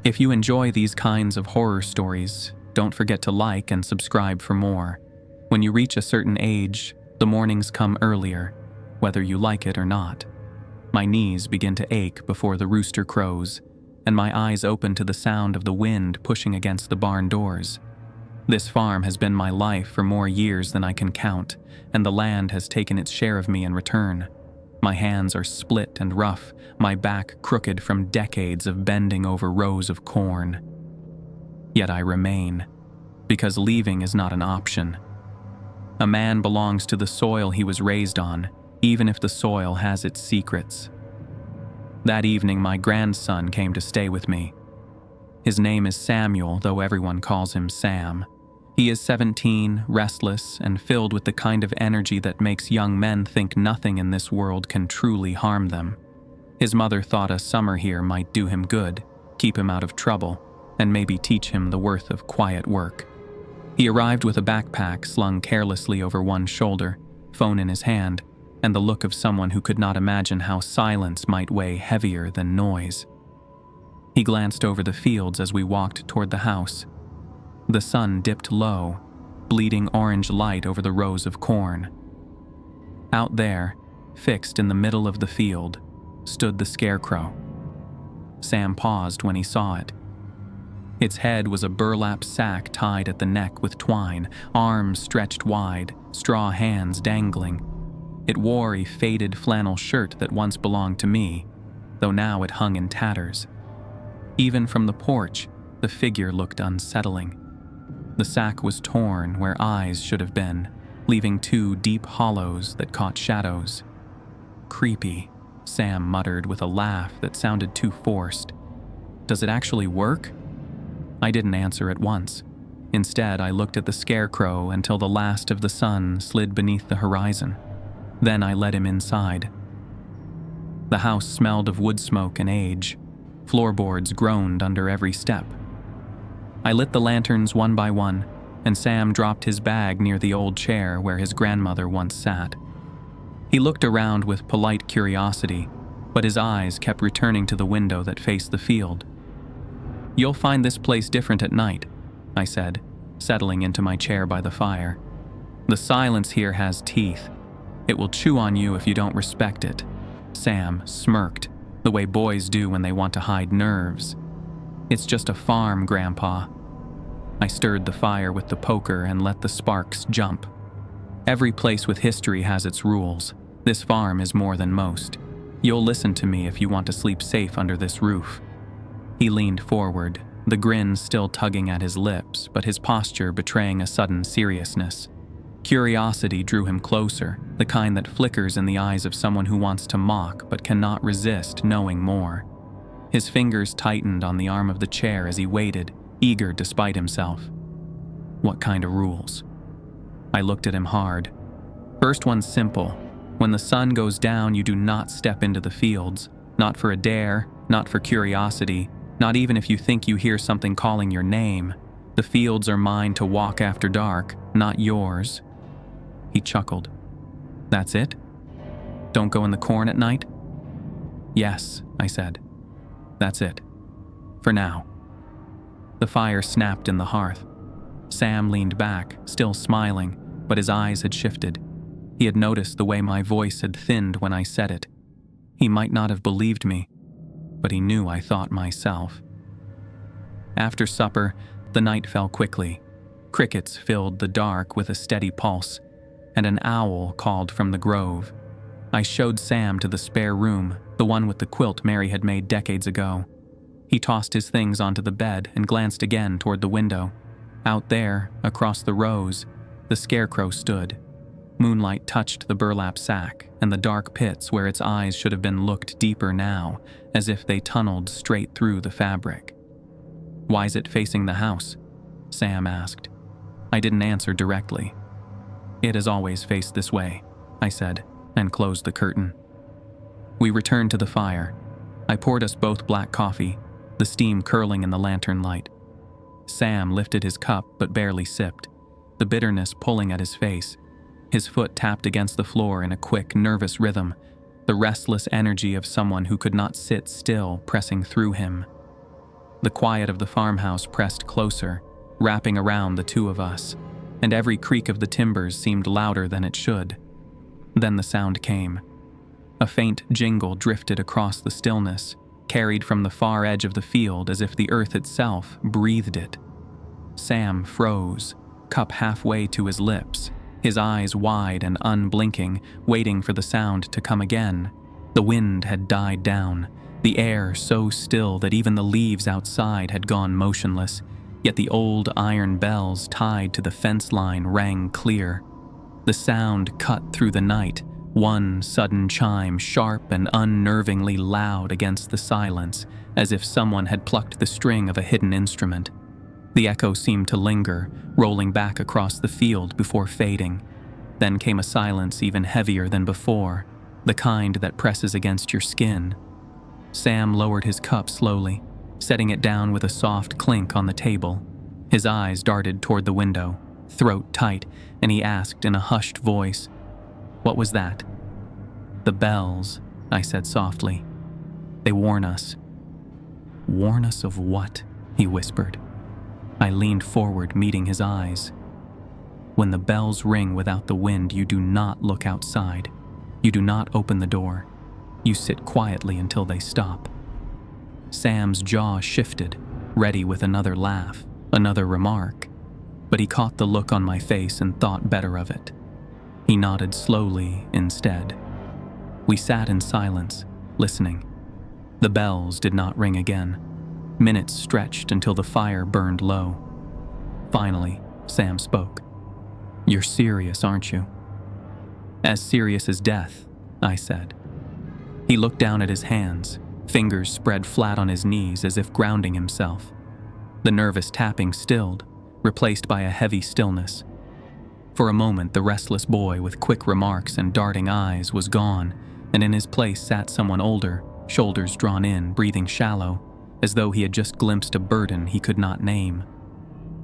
If you enjoy these kinds of horror stories, don't forget to like and subscribe for more. When you reach a certain age, the mornings come earlier, whether you like it or not. My knees begin to ache before the rooster crows, and my eyes open to the sound of the wind pushing against the barn doors. This farm has been my life for more years than I can count, and the land has taken its share of me in return. My hands are split and rough, my back crooked from decades of bending over rows of corn. Yet I remain, because leaving is not an option. A man belongs to the soil he was raised on, even if the soil has its secrets. That evening, my grandson came to stay with me. His name is Samuel, though everyone calls him Sam. He is 17, restless, and filled with the kind of energy that makes young men think nothing in this world can truly harm them. His mother thought a summer here might do him good, keep him out of trouble, and maybe teach him the worth of quiet work. He arrived with a backpack slung carelessly over one shoulder, phone in his hand, and the look of someone who could not imagine how silence might weigh heavier than noise. He glanced over the fields as we walked toward the house. The sun dipped low, bleeding orange light over the rows of corn. Out there, fixed in the middle of the field, stood the scarecrow. Sam paused when he saw it. Its head was a burlap sack tied at the neck with twine, arms stretched wide, straw hands dangling. It wore a faded flannel shirt that once belonged to me, though now it hung in tatters. Even from the porch, the figure looked unsettling. The sack was torn where eyes should have been, leaving two deep hollows that caught shadows. "Creepy," Sam muttered with a laugh that sounded too forced. "Does it actually work?" I didn't answer at once. Instead, I looked at the scarecrow until the last of the sun slid beneath the horizon. Then I led him inside. The house smelled of wood smoke and age. Floorboards groaned under every step. I lit the lanterns one by one, and Sam dropped his bag near the old chair where his grandmother once sat. He looked around with polite curiosity, but his eyes kept returning to the window that faced the field. "You'll find this place different at night," I said, settling into my chair by the fire. "The silence here has teeth. It will chew on you if you don't respect it." Sam smirked, the way boys do when they want to hide nerves. "It's just a farm, Grandpa." I stirred the fire with the poker and let the sparks jump. Every place with history has its rules. This farm is more than most. You'll listen to me if you want to sleep safe under this roof. He leaned forward, the grin still tugging at his lips, but his posture betraying a sudden seriousness. Curiosity drew him closer, the kind that flickers in the eyes of someone who wants to mock but cannot resist knowing more. His fingers tightened on the arm of the chair as he waited, eager despite himself. "What kind of rules?" I looked at him hard. "First one's simple. When the sun goes down, you do not step into the fields. Not for a dare, not for curiosity, not even if you think you hear something calling your name. The fields are mine to walk after dark, not yours." He chuckled. "That's it? Don't go in the corn at night?" "Yes," I said. "That's it. For now." The fire snapped in the hearth. Sam leaned back, still smiling, but his eyes had shifted. He had noticed the way my voice had thinned when I said it. He might not have believed me, but he knew I thought myself. After supper, the night fell quickly. Crickets filled the dark with a steady pulse, and an owl called from the grove. I showed Sam to the spare room, the one with the quilt Mary had made decades ago. He tossed his things onto the bed and glanced again toward the window. Out there, across the rows, the scarecrow stood. Moonlight touched the burlap sack and the dark pits where its eyes should have been looked deeper now, as if they tunneled straight through the fabric. "Why's it facing the house?" Sam asked. I didn't answer directly. "It has always faced this way," I said, and closed the curtain. We returned to the fire. I poured us both black coffee, the steam curling in the lantern light. Sam lifted his cup but barely sipped, the bitterness pulling at his face. His foot tapped against the floor in a quick, nervous rhythm, the restless energy of someone who could not sit still pressing through him. The quiet of the farmhouse pressed closer, wrapping around the two of us, and every creak of the timbers seemed louder than it should. Then the sound came. A faint jingle drifted across the stillness, carried from the far edge of the field as if the earth itself breathed it. Sam froze, cup halfway to his lips, his eyes wide and unblinking, waiting for the sound to come again. The wind had died down, the air so still that even the leaves outside had gone motionless, yet the old iron bells tied to the fence line rang clear. The sound cut through the night, one sudden chime sharp and unnervingly loud against the silence, as if someone had plucked the string of a hidden instrument. The echo seemed to linger, rolling back across the field before fading. Then came a silence even heavier than before, the kind that presses against your skin. Sam lowered his cup slowly, setting it down with a soft clink on the table. His eyes darted toward the window, throat tight, and he asked in a hushed voice, "What was that?" "The bells," I said softly. "They warn us." "Warn us of what?" he whispered. I leaned forward, meeting his eyes. "When the bells ring without the wind, you do not look outside. You do not open the door. You sit quietly until they stop." Sam's jaw shifted, ready with another laugh, another remark, but he caught the look on my face and thought better of it. He nodded slowly instead. We sat in silence, listening. The bells did not ring again. Minutes stretched until the fire burned low. Finally, Sam spoke. "You're serious, aren't you?" "As serious as death," I said. He looked down at his hands, fingers spread flat on his knees as if grounding himself. The nervous tapping stilled, replaced by a heavy stillness. For a moment, the restless boy with quick remarks and darting eyes was gone, and in his place sat someone older, shoulders drawn in, breathing shallow, as though he had just glimpsed a burden he could not name.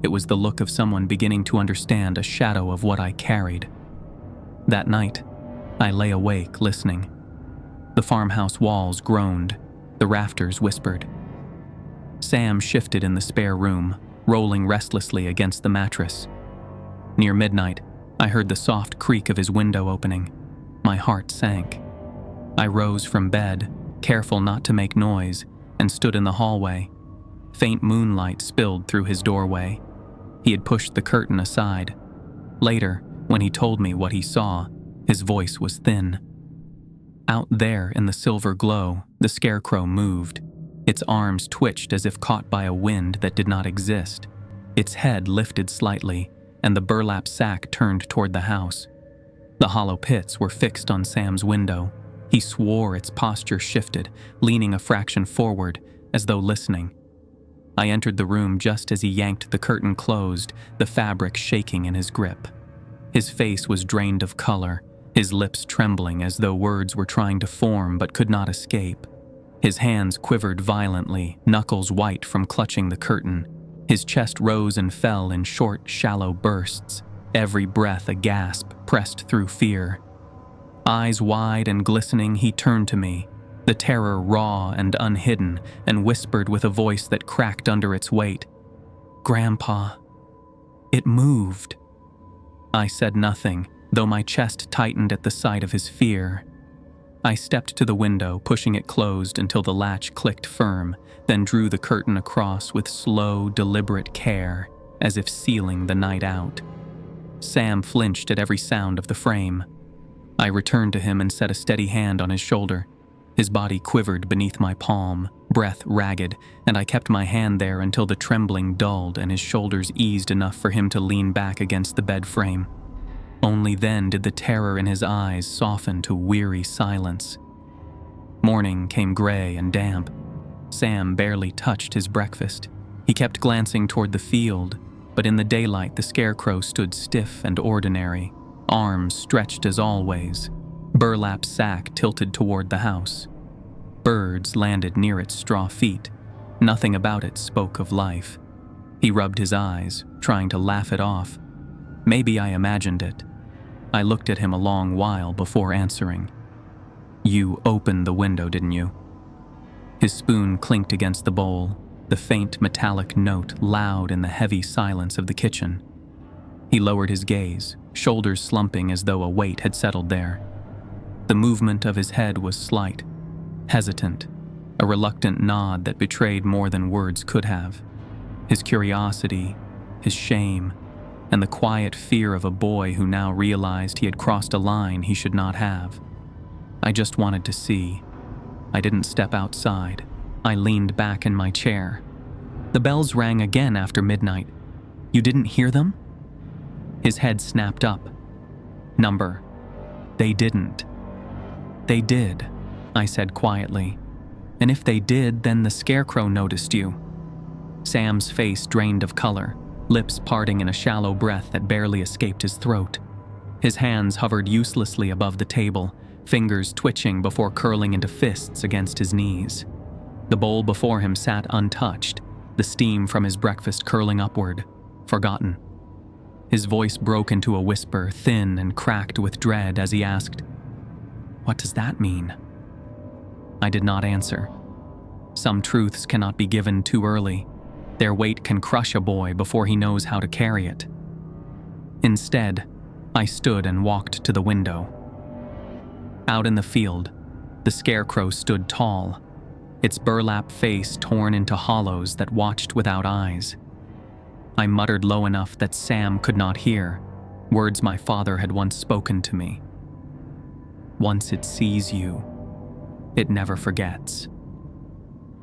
It was the look of someone beginning to understand a shadow of what I carried. That night, I lay awake, listening. The farmhouse walls groaned, the rafters whispered. Sam shifted in the spare room, rolling restlessly against the mattress. Near midnight, I heard the soft creak of his window opening. My heart sank. I rose from bed, careful not to make noise, and stood in the hallway. Faint moonlight spilled through his doorway. He had pushed the curtain aside. Later, when he told me what he saw, his voice was thin. Out there in the silver glow, the scarecrow moved. Its arms twitched as if caught by a wind that did not exist. Its head lifted slightly, and the burlap sack turned toward the house. The hollow pits were fixed on Sam's window. He swore its posture shifted, leaning a fraction forward, as though listening. I entered the room just as he yanked the curtain closed, the fabric shaking in his grip. His face was drained of color, his lips trembling as though words were trying to form but could not escape. His hands quivered violently, knuckles white from clutching the curtain. His chest rose and fell in short, shallow bursts, every breath a gasp pressed through fear. Eyes wide and glistening, he turned to me, the terror raw and unhidden, and whispered with a voice that cracked under its weight, "Grandpa." It moved. I said nothing, though my chest tightened at the sight of his fear. I stepped to the window, pushing it closed until the latch clicked firm, then drew the curtain across with slow, deliberate care, as if sealing the night out. Sam flinched at every sound of the frame. I returned to him and set a steady hand on his shoulder. His body quivered beneath my palm, breath ragged, and I kept my hand there until the trembling dulled and his shoulders eased enough for him to lean back against the bed frame. Only then did the terror in his eyes soften to weary silence. Morning came gray and damp. Sam barely touched his breakfast. He kept glancing toward the field, but in the daylight the scarecrow stood stiff and ordinary, arms stretched as always, burlap sack tilted toward the house. Birds landed near its straw feet. Nothing about it spoke of life. He rubbed his eyes, trying to laugh it off. Maybe I imagined it. I looked at him a long while before answering. "You opened the window, didn't you?" His spoon clinked against the bowl. the faint metallic note loud in the heavy silence of the kitchen. He lowered his gaze, shoulders slumping as though a weight had settled there. The movement of his head was slight, hesitant, a reluctant nod that betrayed more than words could have. His curiosity, his shame, and the quiet fear of a boy who now realized he had crossed a line he should not have. I just wanted to see. I didn't step outside. I leaned back in my chair. The bells rang again after midnight. You didn't hear them? His head snapped up. Number. They didn't. They did, I said quietly. And if they did, then the scarecrow noticed you. Sam's face drained of color, lips parting in a shallow breath that barely escaped his throat. His hands hovered uselessly above the table, fingers twitching before curling into fists against his knees. The bowl before him sat untouched, the steam from his breakfast curling upward, forgotten. His voice broke into a whisper, thin and cracked with dread, as he asked, "What does that mean?" I did not answer. Some truths cannot be given too early. Their weight can crush a boy before he knows how to carry it. Instead, I stood and walked to the window. Out in the field, the scarecrow stood tall, its burlap face torn into hollows that watched without eyes. I muttered low enough that Sam could not hear, words my father had once spoken to me. Once it sees you, it never forgets.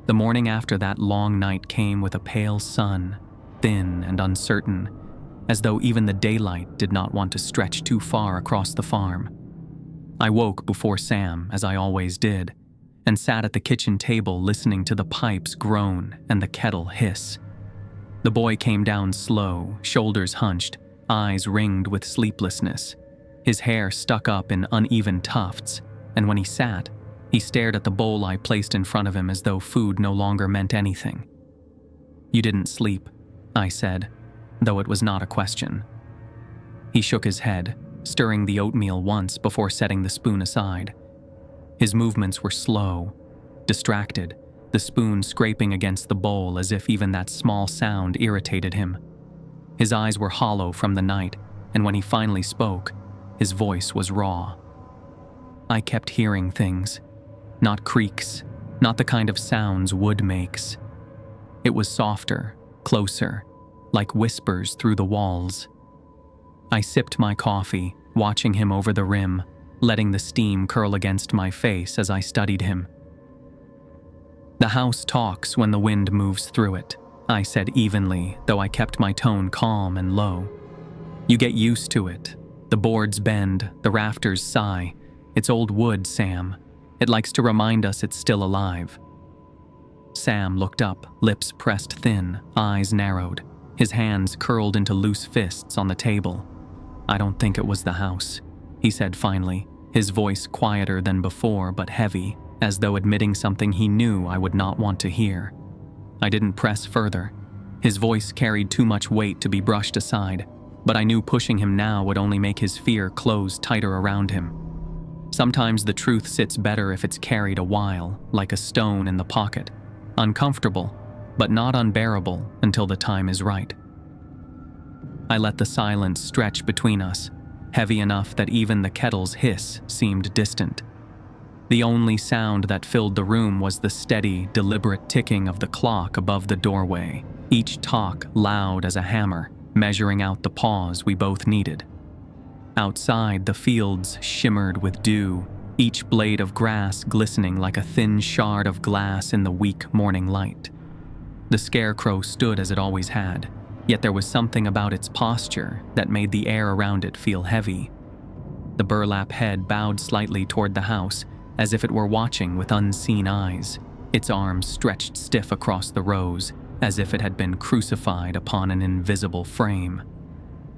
The morning after that long night came with a pale sun, thin and uncertain, as though even the daylight did not want to stretch too far across the farm. I woke before Sam, as I always did, and sat at the kitchen table listening to the pipes groan and the kettle hiss. The boy came down slow, shoulders hunched, eyes ringed with sleeplessness. His hair stuck up in uneven tufts, and when he sat, he stared at the bowl I placed in front of him as though food no longer meant anything. "You didn't sleep," I said, though it was not a question. He shook his head, stirring the oatmeal once before setting the spoon aside. His movements were slow, distracted, the spoon scraping against the bowl as if even that small sound irritated him. His eyes were hollow from the night, and when he finally spoke, his voice was raw. I kept hearing things. Not creaks, not the kind of sounds wood makes. It was softer, closer, like whispers through the walls. I sipped my coffee, watching him over the rim, letting the steam curl against my face as I studied him. "The house talks when the wind moves through it," I said evenly, though I kept my tone calm and low. "You get used to it. The boards bend, the rafters sigh. It's old wood, Sam. It likes to remind us it's still alive." Sam looked up, lips pressed thin, eyes narrowed, his hands curled into loose fists on the table. "I don't think it was the house," he said finally, his voice quieter than before but heavy, as though admitting something he knew I would not want to hear. I didn't press further. His voice carried too much weight to be brushed aside, but I knew pushing him now would only make his fear close tighter around him. Sometimes the truth sits better if it's carried a while, like a stone in the pocket, uncomfortable, but not unbearable until the time is right. I let the silence stretch between us, heavy enough that even the kettle's hiss seemed distant. The only sound that filled the room was the steady, deliberate ticking of the clock above the doorway, each tock loud as a hammer, measuring out the pause we both needed. Outside, the fields shimmered with dew, each blade of grass glistening like a thin shard of glass in the weak morning light. The scarecrow stood as it always had, yet there was something about its posture that made the air around it feel heavy. The burlap head bowed slightly toward the house, as if it were watching with unseen eyes, its arms stretched stiff across the rows, as if it had been crucified upon an invisible frame.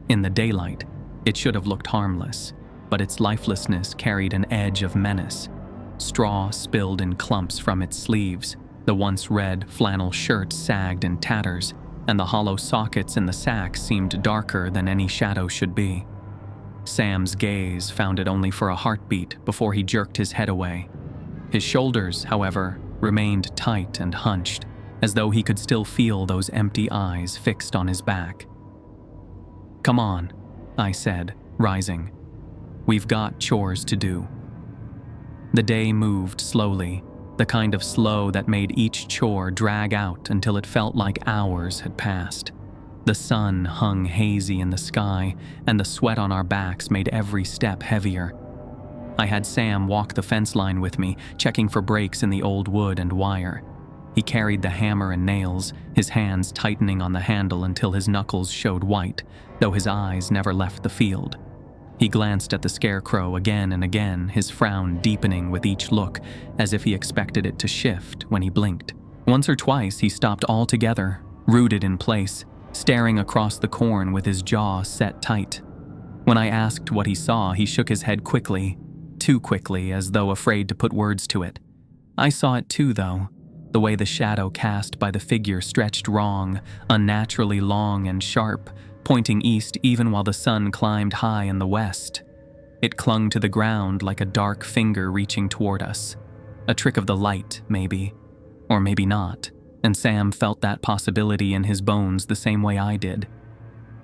In the daylight, it should have looked harmless, but its lifelessness carried an edge of menace. Straw spilled in clumps from its sleeves, the once red flannel shirt sagged in tatters, and the hollow sockets in the sack seemed darker than any shadow should be. Sam's gaze found it only for a heartbeat before he jerked his head away. His shoulders, however, remained tight and hunched, as though he could still feel those empty eyes fixed on his back. "Come on," I said, rising. "We've got chores to do." The day moved slowly, the kind of slow that made each chore drag out until it felt like hours had passed. The sun hung hazy in the sky, and the sweat on our backs made every step heavier. I had Sam walk the fence line with me, checking for breaks in the old wood and wire. He carried the hammer and nails, his hands tightening on the handle until his knuckles showed white, though his eyes never left the field. He glanced at the scarecrow again and again, his frown deepening with each look, as if he expected it to shift when he blinked. Once or twice he stopped altogether, rooted in place, staring across the corn with his jaw set tight. When I asked what he saw, he shook his head quickly, too quickly, as though afraid to put words to it. I saw it too, though, the way the shadow cast by the figure stretched wrong, unnaturally long and sharp, pointing east even while the sun climbed high in the west. It clung to the ground like a dark finger reaching toward us. A trick of the light, maybe. Or maybe not, and Sam felt that possibility in his bones the same way I did.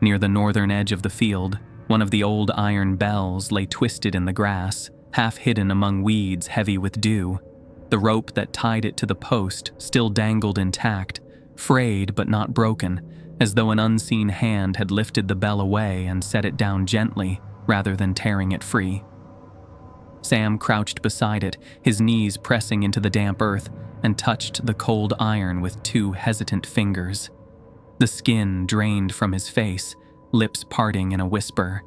Near the northern edge of the field, one of the old iron bells lay twisted in the grass, half hidden among weeds heavy with dew. The rope that tied it to the post still dangled intact, frayed but not broken, as though an unseen hand had lifted the bell away and set it down gently rather than tearing it free. Sam crouched beside it, his knees pressing into the damp earth, and touched the cold iron with two hesitant fingers. The skin drained from his face, lips parting in a whisper.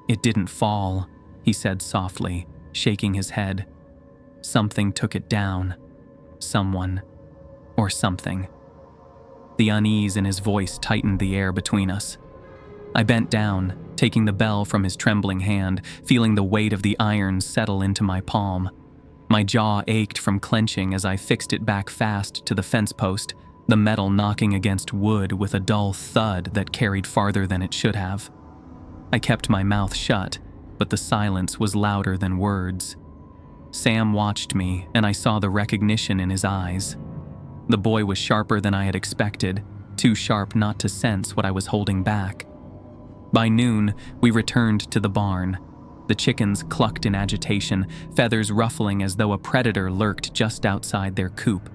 "It didn't fall," he said softly, shaking his head. "Something took it down. Someone. Or something." The unease in his voice tightened the air between us. I bent down, taking the bell from his trembling hand, feeling the weight of the iron settle into my palm. My jaw ached from clenching as I fixed it back fast to the fence post, the metal knocking against wood with a dull thud that carried farther than it should have. I kept my mouth shut, but the silence was louder than words. Sam watched me, and I saw the recognition in his eyes. The boy was sharper than I had expected, too sharp not to sense what I was holding back. By noon, we returned to the barn. The chickens clucked in agitation, feathers ruffling as though a predator lurked just outside their coop.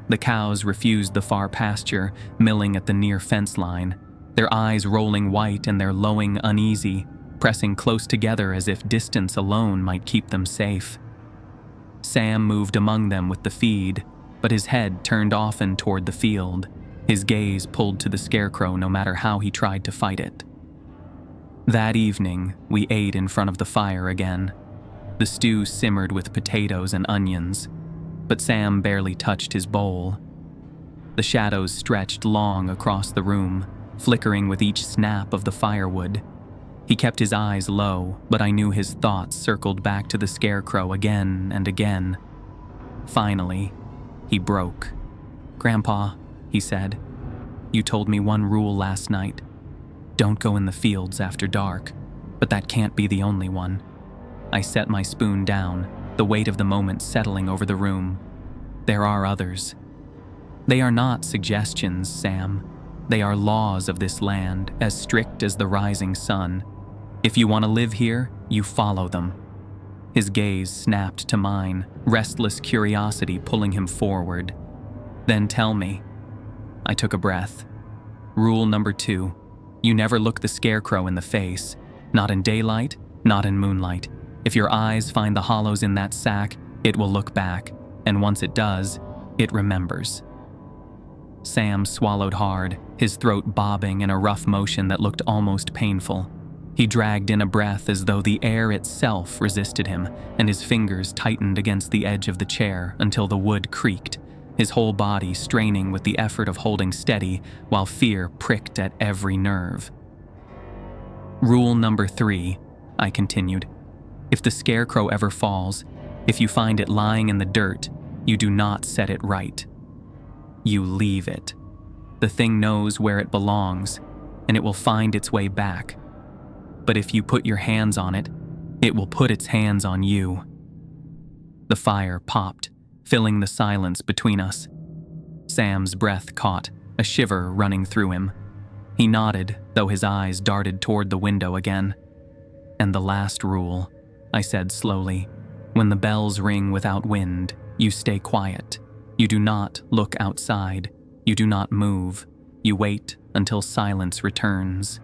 The cows refused the far pasture, milling at the near fence line, their eyes rolling white and their lowing uneasy, pressing close together as if distance alone might keep them safe. Sam moved among them with the feed, but his head turned often toward the field, his gaze pulled to the scarecrow no matter how he tried to fight it. That evening, we ate in front of the fire again. The stew simmered with potatoes and onions, but Sam barely touched his bowl. The shadows stretched long across the room, flickering with each snap of the firewood. He kept his eyes low, but I knew his thoughts circled back to the scarecrow again and again. Finally, he broke. "Grandpa," he said, "you told me one rule last night. Don't go in the fields after dark, but that can't be the only one." I set my spoon down, the weight of the moment settling over the room. "There are others. They are not suggestions, Sam. They are laws of this land, as strict as the rising sun. If you want to live here, you follow them." His gaze snapped to mine, restless curiosity pulling him forward. "Then tell me." I took a breath. "Rule number 2. You never look the scarecrow in the face. Not in daylight, not in moonlight. If your eyes find the hollows in that sack, it will look back, and once it does, it remembers." Sam swallowed hard, his throat bobbing in a rough motion that looked almost painful. He dragged in a breath as though the air itself resisted him, and his fingers tightened against the edge of the chair until the wood creaked, his whole body straining with the effort of holding steady while fear pricked at every nerve. "Rule number 3, I continued. If the scarecrow ever falls, if you find it lying in the dirt, you do not set it right. You leave it. The thing knows where it belongs, and it will find its way back. But if you put your hands on it, it will put its hands on you." The fire popped, filling the silence between us. Sam's breath caught, a shiver running through him. He nodded, though his eyes darted toward the window again. "And the last rule," I said slowly. "When the bells ring without wind, you stay quiet. You do not look outside. You do not move. You wait until silence returns."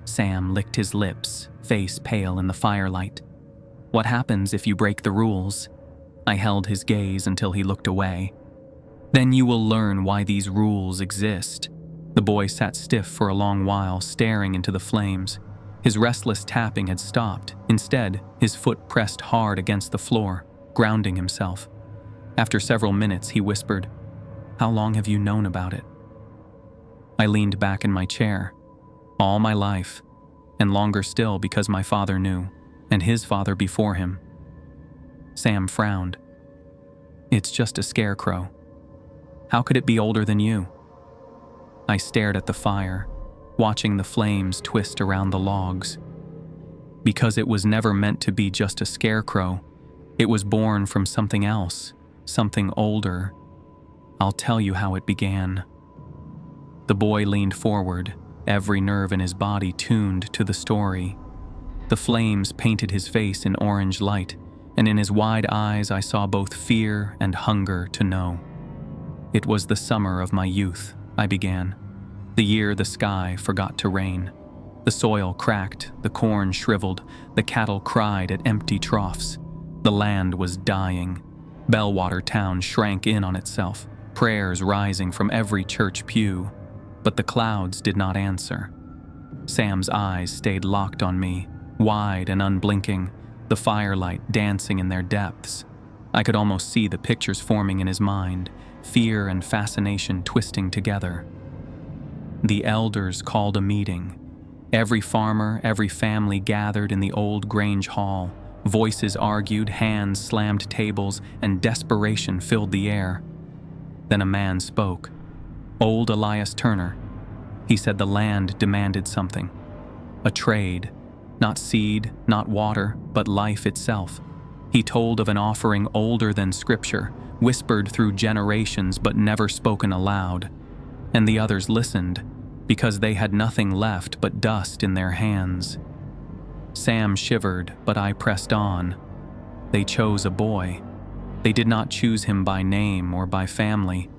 Sam licked his lips, face pale in the firelight. "What happens if you break the rules?" I held his gaze until he looked away. "Then you will learn why these rules exist." The boy sat stiff for a long while, staring into the flames. His restless tapping had stopped. Instead, his foot pressed hard against the floor, grounding himself. After several minutes, he whispered, "How long have you known about it?" I leaned back in my chair. "All my life, and longer still because my father knew, and his father before him." Sam frowned. "It's just a scarecrow. How could it be older than you?" I stared at the fire, watching the flames twist around the logs. "Because it was never meant to be just a scarecrow. It was born from something else, something older. I'll tell you how it began." The boy leaned forward, every nerve in his body tuned to the story. The flames painted his face in orange light, and in his wide eyes I saw both fear and hunger to know. "It was the summer of my youth," I began. "The year the sky forgot to rain. The soil cracked, the corn shriveled, the cattle cried at empty troughs. The land was dying. Bellwater town shrank in on itself, prayers rising from every church pew. But the clouds did not answer." Sam's eyes stayed locked on me, wide and unblinking, the firelight dancing in their depths. I could almost see the pictures forming in his mind, fear and fascination twisting together. The elders called a meeting. Every farmer, every family gathered in the old Grange hall. Voices argued, hands slammed tables, and desperation filled the air. Then a man spoke. Old Elias Turner. He said the land demanded something. A trade. Not seed, not water, but life itself. He told of an offering older than Scripture, whispered through generations but never spoken aloud. And the others listened, because they had nothing left but dust in their hands. Sam shivered, but I pressed on. They chose a boy. They did not choose him by name or by family.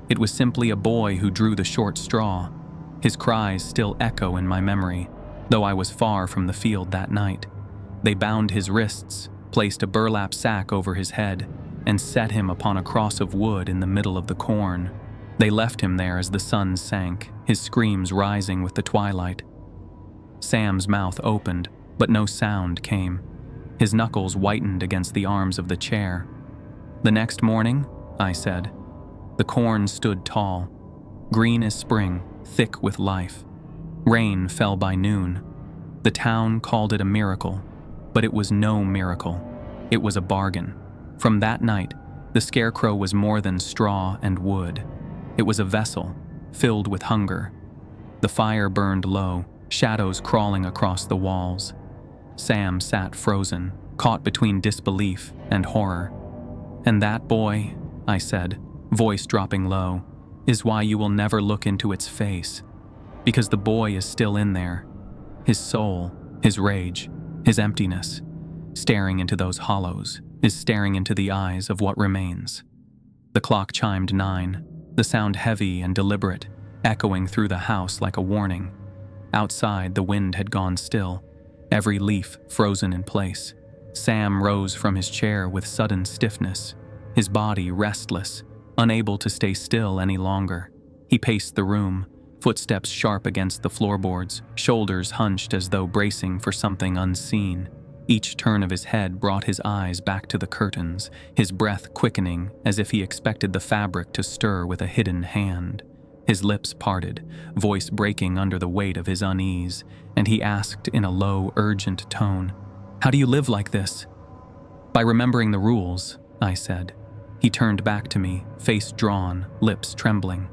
It was simply a boy who drew the short straw. His cries still echo in my memory, though I was far from the field that night. They bound his wrists, placed a burlap sack over his head, and set him upon a cross of wood in the middle of the corn. They left him there as the sun sank, his screams rising with the twilight. Sam's mouth opened, but no sound came. His knuckles whitened against the arms of the chair. "The next morning," I said, "the corn stood tall, green as spring, thick with life. Rain fell by noon. The town called it a miracle, but it was no miracle. It was a bargain. From that night, the scarecrow was more than straw and wood. It was a vessel, filled with hunger. The fire burned low, shadows crawling across the walls. Sam sat frozen, caught between disbelief and horror. And that boy," I said, voice dropping low, "is why you will never look into its face. Because the boy is still in there. His soul, his rage, his emptiness, staring into those hollows, is staring into the eyes of what remains." The clock chimed 9, the sound heavy and deliberate, echoing through the house like a warning. Outside, the wind had gone still, every leaf frozen in place. Sam rose from his chair with sudden stiffness, his body restless, unable to stay still any longer. He paced the room, footsteps sharp against the floorboards, shoulders hunched as though bracing for something unseen. Each turn of his head brought his eyes back to the curtains, his breath quickening as if he expected the fabric to stir with a hidden hand. His lips parted, voice breaking under the weight of his unease, and he asked in a low, urgent tone, "How do you live like this?" "By remembering the rules," I said. He turned back to me, face drawn, lips trembling.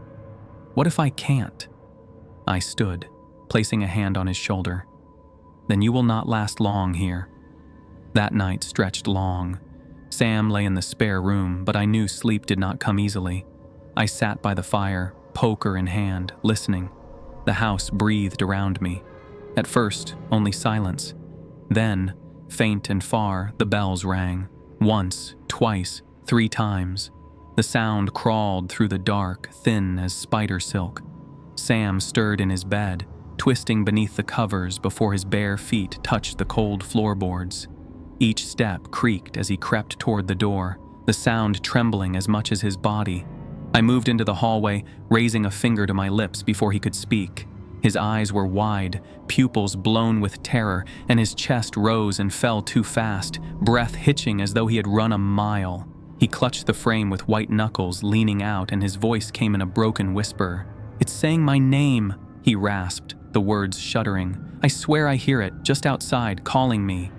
"What if I can't?" I stood, placing a hand on his shoulder. "Then you will not last long here." That night stretched long. Sam lay in the spare room, but I knew sleep did not come easily. I sat by the fire, poker in hand, listening. The house breathed around me. At first, only silence. Then, faint and far, the bells rang. Once, twice, 3 times. The sound crawled through the dark, thin as spider silk. Sam stirred in his bed, twisting beneath the covers before his bare feet touched the cold floorboards. Each step creaked as he crept toward the door, the sound trembling as much as his body. I moved into the hallway, raising a finger to my lips before he could speak. His eyes were wide, pupils blown with terror, and his chest rose and fell too fast, breath hitching as though he had run a mile. He clutched the frame with white knuckles, leaning out, and his voice came in a broken whisper. "It's saying my name," he rasped, the words shuddering. "I swear I hear it, just outside, calling me."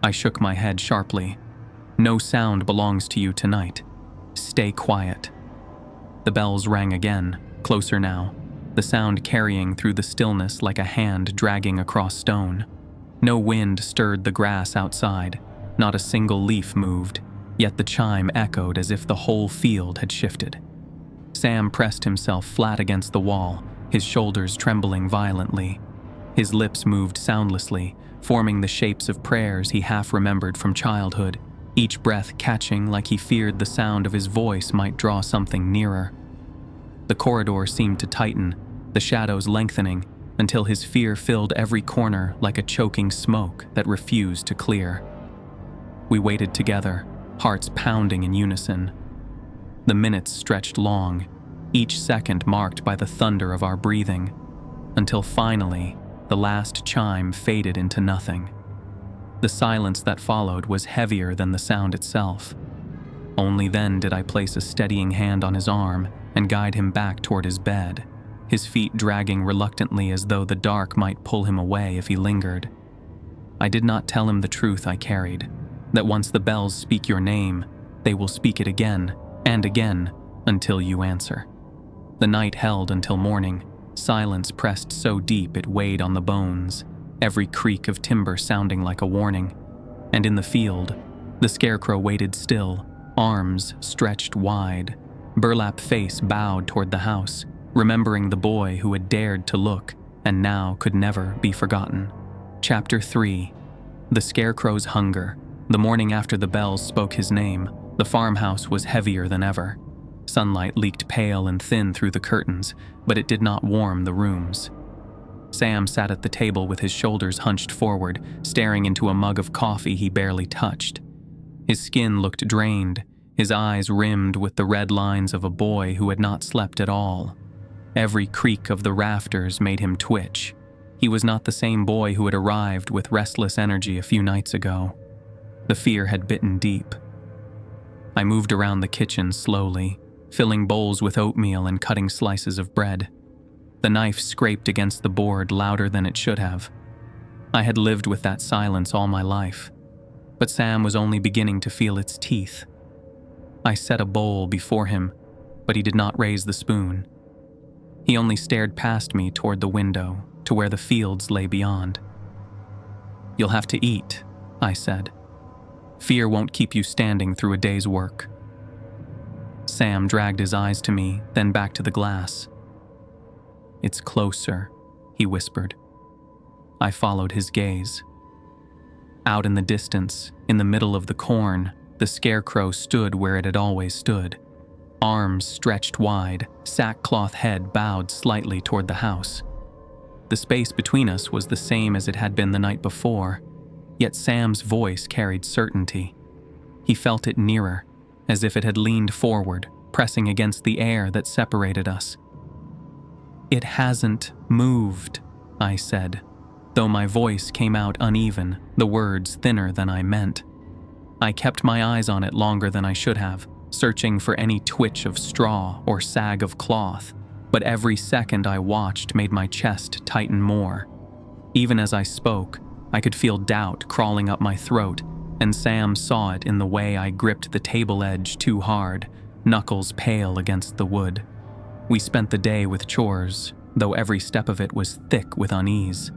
I shook my head sharply. "No sound belongs to you tonight. Stay quiet." The bells rang again, closer now, the sound carrying through the stillness like a hand dragging across stone. No wind stirred the grass outside, not a single leaf moved, yet the chime echoed as if the whole field had shifted. Sam pressed himself flat against the wall, his shoulders trembling violently. His lips moved soundlessly, forming the shapes of prayers he half remembered from childhood, each breath catching like he feared the sound of his voice might draw something nearer. The corridor seemed to tighten, the shadows lengthening, until his fear filled every corner like a choking smoke that refused to clear. We waited together, hearts pounding in unison. The minutes stretched long, each second marked by the thunder of our breathing, until finally, the last chime faded into nothing. The silence that followed was heavier than the sound itself. Only then did I place a steadying hand on his arm and guide him back toward his bed, his feet dragging reluctantly as though the dark might pull him away if he lingered. I did not tell him the truth I carried, that once the bells speak your name, they will speak it again and again until you answer. The night held until morning, silence pressed so deep it weighed on the bones, every creak of timber sounding like a warning. And in the field, the scarecrow waited still, arms stretched wide, burlap face bowed toward the house, remembering the boy who had dared to look and now could never be forgotten. Chapter 3. The Scarecrow's Hunger. The morning after the bells spoke his name, the farmhouse was heavier than ever. Sunlight leaked pale and thin through the curtains, but it did not warm the rooms. Sam sat at the table with his shoulders hunched forward, staring into a mug of coffee he barely touched. His skin looked drained, his eyes rimmed with the red lines of a boy who had not slept at all. Every creak of the rafters made him twitch. He was not the same boy who had arrived with restless energy a few nights ago. The fear had bitten deep. I moved around the kitchen slowly, filling bowls with oatmeal and cutting slices of bread. The knife scraped against the board louder than it should have. I had lived with that silence all my life, but Sam was only beginning to feel its teeth. I set a bowl before him, but he did not raise the spoon. He only stared past me toward the window, to where the fields lay beyond. "You'll have to eat," I said. "Fear won't keep you standing through a day's work." Sam dragged his eyes to me, then back to the glass. "It's closer," he whispered. I followed his gaze. Out in the distance, in the middle of the corn, the scarecrow stood where it had always stood. Arms stretched wide, sackcloth head bowed slightly toward the house. The space between us was the same as it had been the night before, yet Sam's voice carried certainty. He felt it nearer, as if it had leaned forward, pressing against the air that separated us. "It hasn't moved," I said, though my voice came out uneven, the words thinner than I meant. I kept my eyes on it longer than I should have, searching for any twitch of straw or sag of cloth, but every second I watched made my chest tighten more. Even as I spoke, I could feel doubt crawling up my throat, and Sam saw it in the way I gripped the table edge too hard, knuckles pale against the wood. We spent the day with chores, though every step of it was thick with unease.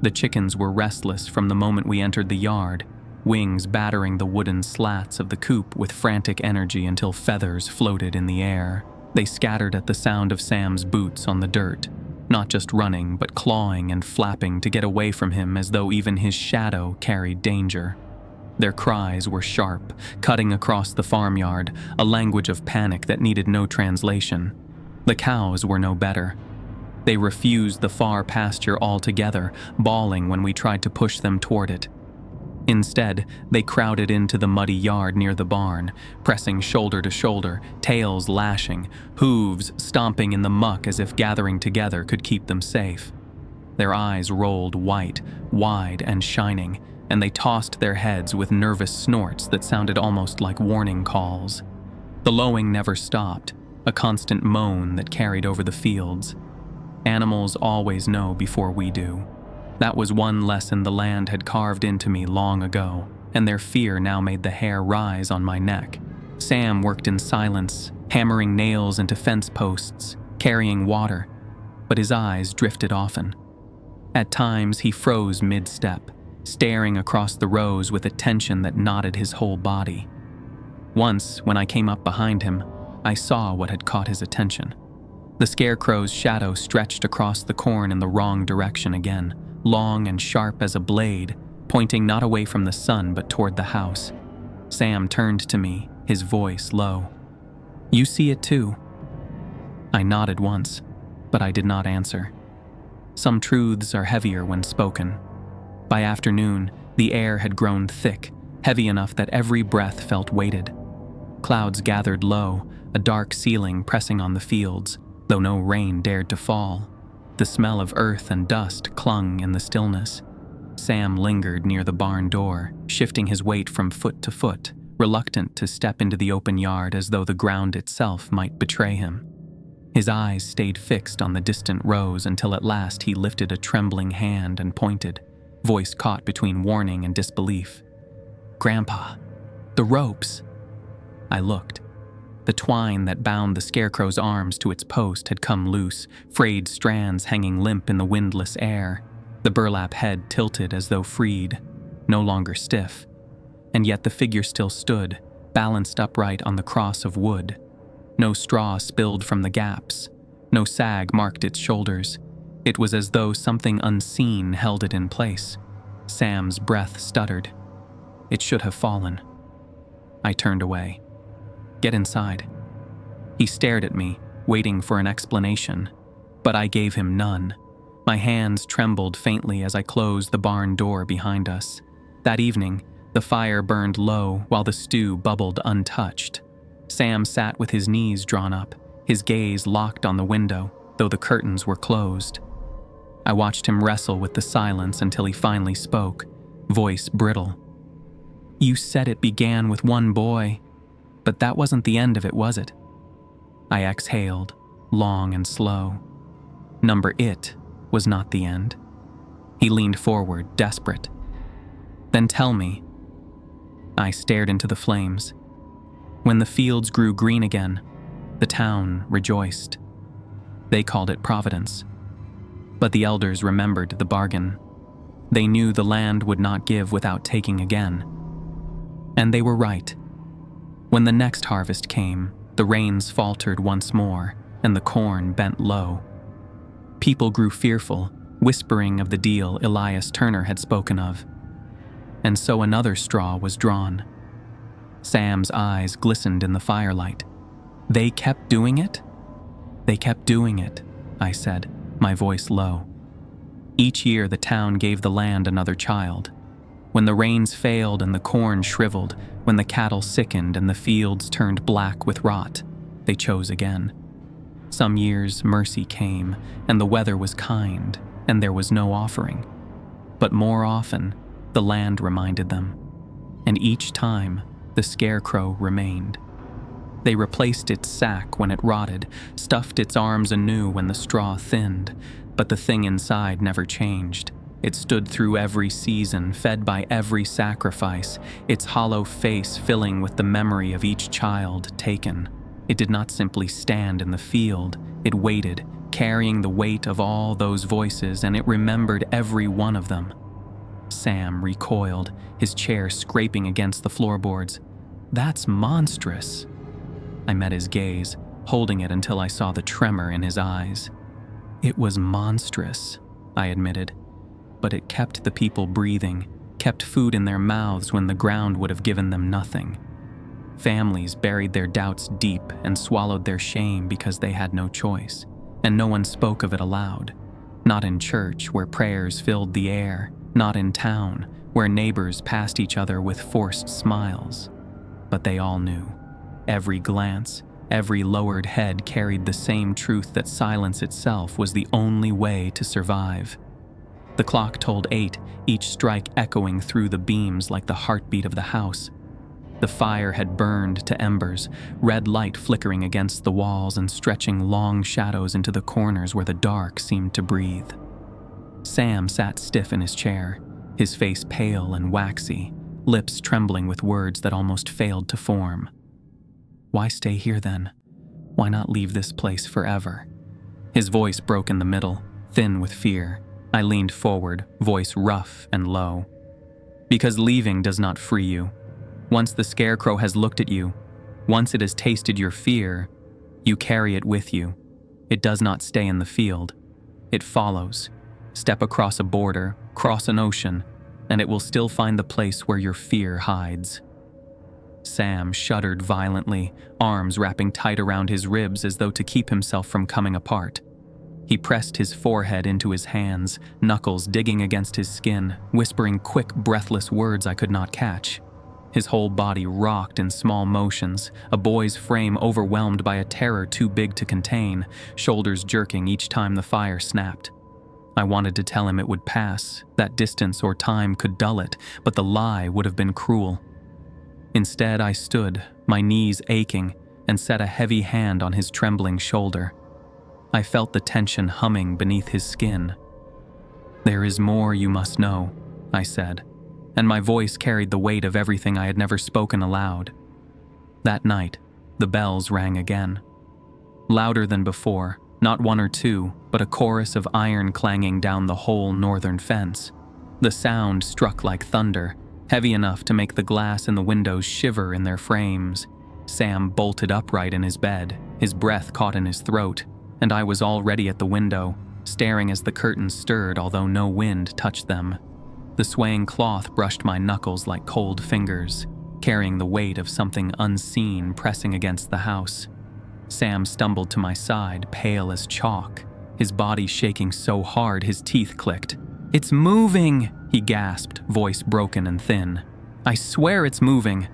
The chickens were restless from the moment we entered the yard, wings battering the wooden slats of the coop with frantic energy until feathers floated in the air. They scattered at the sound of Sam's boots on the dirt, not just running, but clawing and flapping to get away from him as though even his shadow carried danger. Their cries were sharp, cutting across the farmyard, a language of panic that needed no translation. The cows were no better. They refused the far pasture altogether, bawling when we tried to push them toward it. Instead, they crowded into the muddy yard near the barn, pressing shoulder to shoulder, tails lashing, hooves stomping in the muck as if gathering together could keep them safe. Their eyes rolled white, wide and shining, and they tossed their heads with nervous snorts that sounded almost like warning calls. The lowing never stopped, a constant moan that carried over the fields. Animals always know before we do. That was one lesson the land had carved into me long ago, and their fear now made the hair rise on my neck. Sam worked in silence, hammering nails into fence posts, carrying water, but his eyes drifted often. At times he froze mid-step, staring across the rows with a tension that knotted his whole body. Once, when I came up behind him, I saw what had caught his attention. The scarecrow's shadow stretched across the corn in the wrong direction again, long and sharp as a blade, pointing not away from the sun but toward the house. Sam turned to me, his voice low. "You see it too?" I nodded once, but I did not answer. Some truths are heavier when spoken. By afternoon, the air had grown thick, heavy enough that every breath felt weighted. Clouds gathered low, a dark ceiling pressing on the fields, though no rain dared to fall. The smell of earth and dust clung in the stillness. Sam lingered near the barn door, shifting his weight from foot to foot, reluctant to step into the open yard as though the ground itself might betray him. His eyes stayed fixed on the distant rows until at last he lifted a trembling hand and pointed, voice caught between warning and disbelief. "Grandpa, the ropes!" I looked. The twine that bound the scarecrow's arms to its post had come loose, frayed strands hanging limp in the windless air. The burlap head tilted as though freed, no longer stiff. And yet the figure still stood, balanced upright on the cross of wood. No straw spilled from the gaps. No sag marked its shoulders. It was as though something unseen held it in place. Sam's breath stuttered. It should have fallen. I turned away. "Get inside." He stared at me, waiting for an explanation, but I gave him none. My hands trembled faintly as I closed the barn door behind us. That evening, the fire burned low while the stew bubbled untouched. Sam sat with his knees drawn up, his gaze locked on the window, though the curtains were closed. I watched him wrestle with the silence until he finally spoke, voice brittle. "You said it began with one boy. But that wasn't the end of it, was it?" I exhaled, long and slow. Number it was not the end. He leaned forward, desperate. "Then tell me." I stared into the flames. When the fields grew green again, the town rejoiced. They called it Providence. But the elders remembered the bargain. They knew the land would not give without taking again. And they were right. When the next harvest came, the rains faltered once more, and the corn bent low. People grew fearful, whispering of the deal Elias Turner had spoken of. And so another straw was drawn. Sam's eyes glistened in the firelight. "They kept doing it?" "They kept doing it," I said, my voice low. Each year the town gave the land another child. When the rains failed and the corn shriveled, when the cattle sickened and the fields turned black with rot, they chose again. Some years mercy came, and the weather was kind, and there was no offering. But more often, the land reminded them. And each time, the scarecrow remained. They replaced its sack when it rotted, stuffed its arms anew when the straw thinned, but the thing inside never changed. It stood through every season, fed by every sacrifice, its hollow face filling with the memory of each child taken. It did not simply stand in the field, it waited, carrying the weight of all those voices, and it remembered every one of them. Sam recoiled, his chair scraping against the floorboards. "That's monstrous." I met his gaze, holding it until I saw the tremor in his eyes. It was monstrous, I admitted, but it kept the people breathing, kept food in their mouths when the ground would have given them nothing. Families buried their doubts deep and swallowed their shame because they had no choice, and no one spoke of it aloud. Not in church, where prayers filled the air, not in town, where neighbors passed each other with forced smiles. But they all knew. Every glance, every lowered head carried the same truth that silence itself was the only way to survive. The clock told 8, each strike echoing through the beams like the heartbeat of the house. The fire had burned to embers, red light flickering against the walls and stretching long shadows into the corners where the dark seemed to breathe. Sam sat stiff in his chair, his face pale and waxy, lips trembling with words that almost failed to form. Why stay here then? Why not leave this place forever? His voice broke in the middle, thin with fear. I leaned forward, voice rough and low. Because leaving does not free you. Once the scarecrow has looked at you, once it has tasted your fear, you carry it with you. It does not stay in the field. It follows. Step across a border, cross an ocean, and it will still find the place where your fear hides. Sam shuddered violently, arms wrapping tight around his ribs as though to keep himself from coming apart. He pressed his forehead into his hands, knuckles digging against his skin, whispering quick, breathless words I could not catch. His whole body rocked in small motions, a boy's frame overwhelmed by a terror too big to contain, shoulders jerking each time the fire snapped. I wanted to tell him it would pass, that distance or time could dull it, but the lie would have been cruel. Instead, I stood, my knees aching, and set a heavy hand on his trembling shoulder. I felt the tension humming beneath his skin. "There is more you must know," I said, and my voice carried the weight of everything I had never spoken aloud. That night, the bells rang again. Louder than before, not one or two, but a chorus of iron clanging down the whole northern fence. The sound struck like thunder, heavy enough to make the glass in the windows shiver in their frames. Sam bolted upright in his bed, his breath caught in his throat, and I was already at the window, staring as the curtains stirred although no wind touched them. The swaying cloth brushed my knuckles like cold fingers, carrying the weight of something unseen pressing against the house. Sam stumbled to my side, pale as chalk, his body shaking so hard his teeth clicked. "It's moving!" he gasped, voice broken and thin. "I swear it's moving!"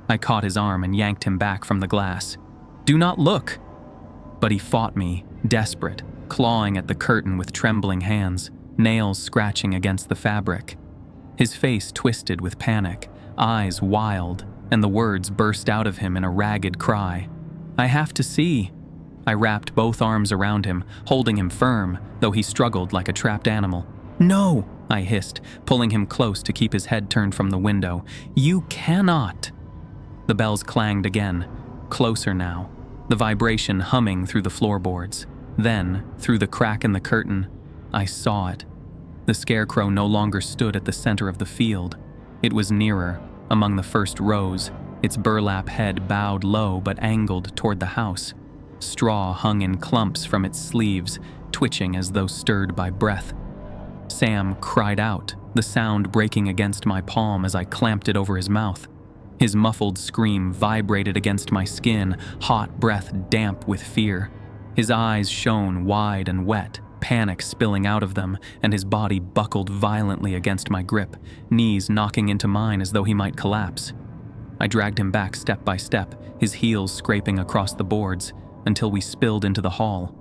I caught his arm and yanked him back from the glass. "Do not look!" But he fought me, desperate, clawing at the curtain with trembling hands, nails scratching against the fabric. His face twisted with panic, eyes wild, and the words burst out of him in a ragged cry. "I have to see!" I wrapped both arms around him, holding him firm, though he struggled like a trapped animal. "No!" I hissed, pulling him close to keep his head turned from the window. "You cannot!" The bells clanged again, closer now, the vibration humming through the floorboards. Then, through the crack in the curtain, I saw it. The scarecrow no longer stood at the center of the field. It was nearer, among the first rows, its burlap head bowed low but angled toward the house. Straw hung in clumps from its sleeves, twitching as though stirred by breath. Sam cried out, the sound breaking against my palm as I clamped it over his mouth. His muffled scream vibrated against my skin, hot breath damp with fear. His eyes shone wide and wet, panic spilling out of them, and his body buckled violently against my grip, knees knocking into mine as though he might collapse. I dragged him back step by step, his heels scraping across the boards, until we spilled into the hall.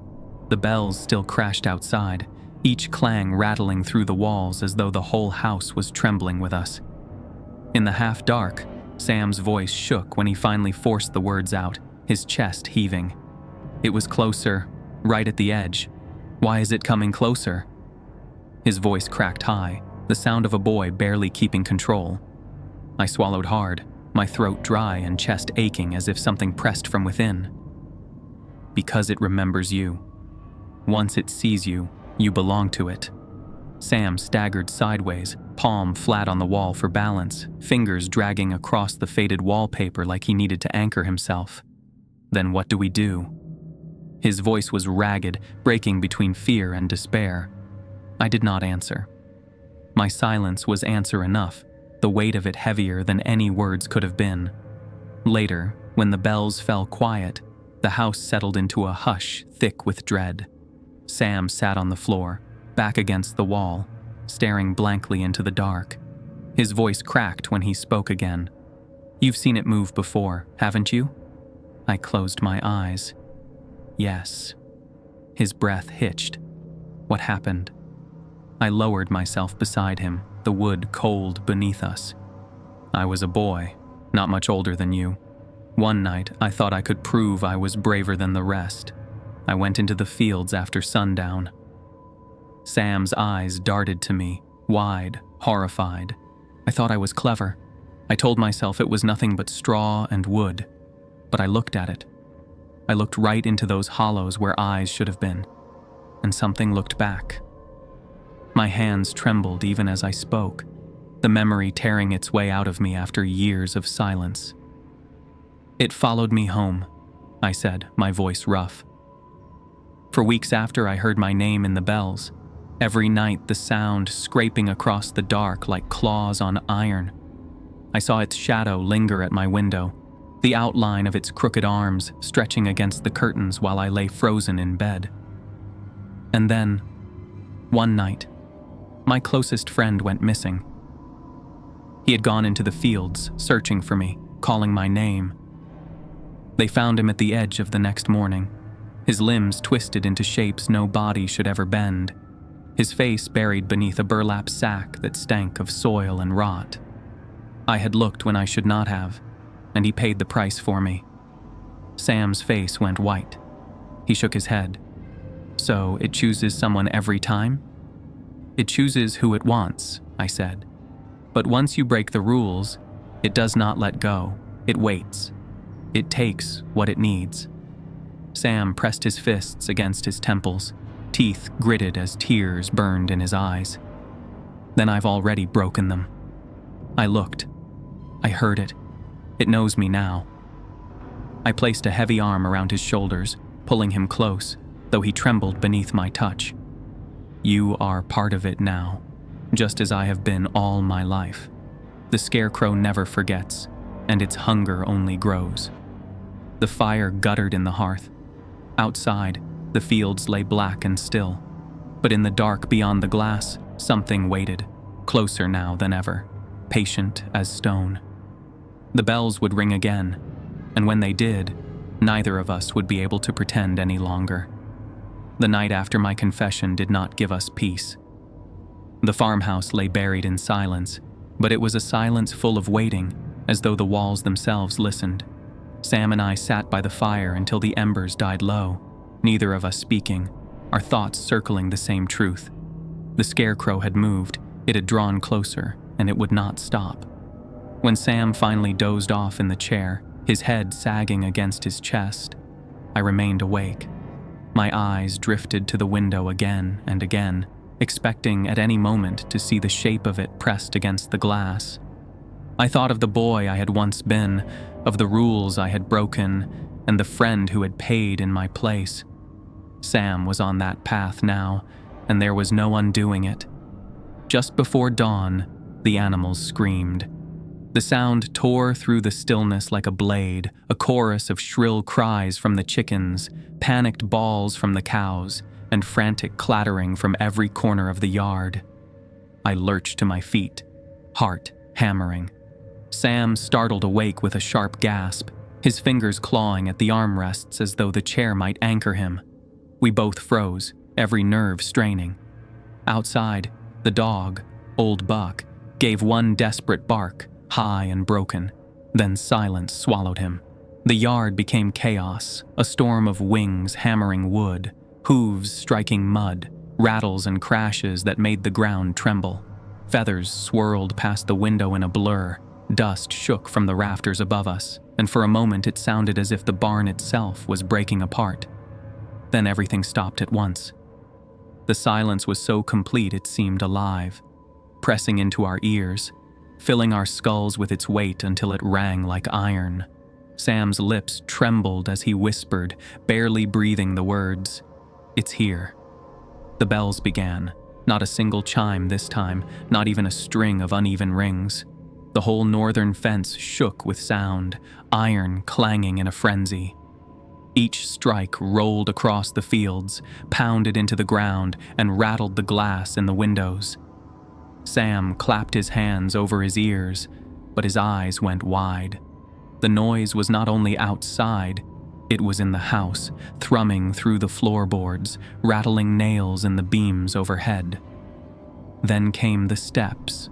The bells still crashed outside, each clang rattling through the walls as though the whole house was trembling with us. In the half-dark, Sam's voice shook when he finally forced the words out, his chest heaving. "It was closer, right at the edge. Why is it coming closer?" His voice cracked high, the sound of a boy barely keeping control. I swallowed hard, my throat dry and chest aching as if something pressed from within. "Because it remembers you. Once it sees you, you belong to it." Sam staggered sideways, palm flat on the wall for balance, fingers dragging across the faded wallpaper like he needed to anchor himself. Then what do we do? His voice was ragged, breaking between fear and despair. I did not answer. My silence was answer enough, the weight of it heavier than any words could have been. Later, when the bells fell quiet, the house settled into a hush thick with dread. Sam sat on the floor, back against the wall, staring blankly into the dark. His voice cracked when he spoke again. "You've seen it move before, haven't you?" I closed my eyes. Yes. His breath hitched. What happened? I lowered myself beside him, the wood cold beneath us. I was a boy, not much older than you. One night, I thought I could prove I was braver than the rest. I went into the fields after sundown. Sam's eyes darted to me, wide, horrified. I thought I was clever. I told myself it was nothing but straw and wood. But I looked at it. I looked right into those hollows where eyes should have been, and something looked back. My hands trembled even as I spoke, the memory tearing its way out of me after years of silence. "It followed me home," I said, my voice rough. For weeks after, I heard my name in the bells. Every night, the sound scraping across the dark like claws on iron. I saw its shadow linger at my window, the outline of its crooked arms stretching against the curtains while I lay frozen in bed. And then, one night, my closest friend went missing. He had gone into the fields, searching for me, calling my name. They found him at the edge of the next morning, his limbs twisted into shapes no body should ever bend, his face buried beneath a burlap sack that stank of soil and rot. I had looked when I should not have, and he paid the price for me. Sam's face went white. He shook his head. "So it chooses someone every time?" "It chooses who it wants," I said. "But once you break the rules, it does not let go. It waits. It takes what it needs." Sam pressed his fists against his temples, teeth gritted as tears burned in his eyes. "Then I've already broken them." I looked. I heard it. It knows me now. I placed a heavy arm around his shoulders, pulling him close, though he trembled beneath my touch. "You are part of it now, just as I have been all my life. The scarecrow never forgets, and its hunger only grows." The fire guttered in the hearth. Outside, the fields lay black and still, but in the dark beyond the glass, something waited, closer now than ever, patient as stone. The bells would ring again, and when they did, neither of us would be able to pretend any longer. The night after my confession did not give us peace. The farmhouse lay buried in silence, but it was a silence full of waiting, as though the walls themselves listened. Sam and I sat by the fire until the embers died low, neither of us speaking, our thoughts circling the same truth. The scarecrow had moved, it had drawn closer, and it would not stop. When Sam finally dozed off in the chair, his head sagging against his chest, I remained awake. My eyes drifted to the window again and again, expecting at any moment to see the shape of it pressed against the glass. I thought of the boy I had once been, of the rules I had broken, and the friend who had paid in my place. Sam was on that path now, and there was no undoing it. Just before dawn, the animals screamed. The sound tore through the stillness like a blade, a chorus of shrill cries from the chickens, panicked bawls from the cows, and frantic clattering from every corner of the yard. I lurched to my feet, heart hammering. Sam startled awake with a sharp gasp, his fingers clawing at the armrests as though the chair might anchor him. We both froze, every nerve straining. Outside, the dog, Old Buck, gave one desperate bark, high and broken. Then silence swallowed him. The yard became chaos, a storm of wings hammering wood, hooves striking mud, rattles and crashes that made the ground tremble. Feathers swirled past the window in a blur, dust shook from the rafters above us, and for a moment it sounded as if the barn itself was breaking apart. Then everything stopped at once. The silence was so complete it seemed alive, pressing into our ears, filling our skulls with its weight until it rang like iron. Sam's lips trembled as he whispered, barely breathing the words, "It's here." The bells began. Not a single chime this time, not even a string of uneven rings. The whole northern fence shook with sound, iron clanging in a frenzy. Each strike rolled across the fields, pounded into the ground, and rattled the glass in the windows. Sam clapped his hands over his ears, but his eyes went wide. The noise was not only outside, it was in the house, thrumming through the floorboards, rattling nails in the beams overhead. Then came the steps,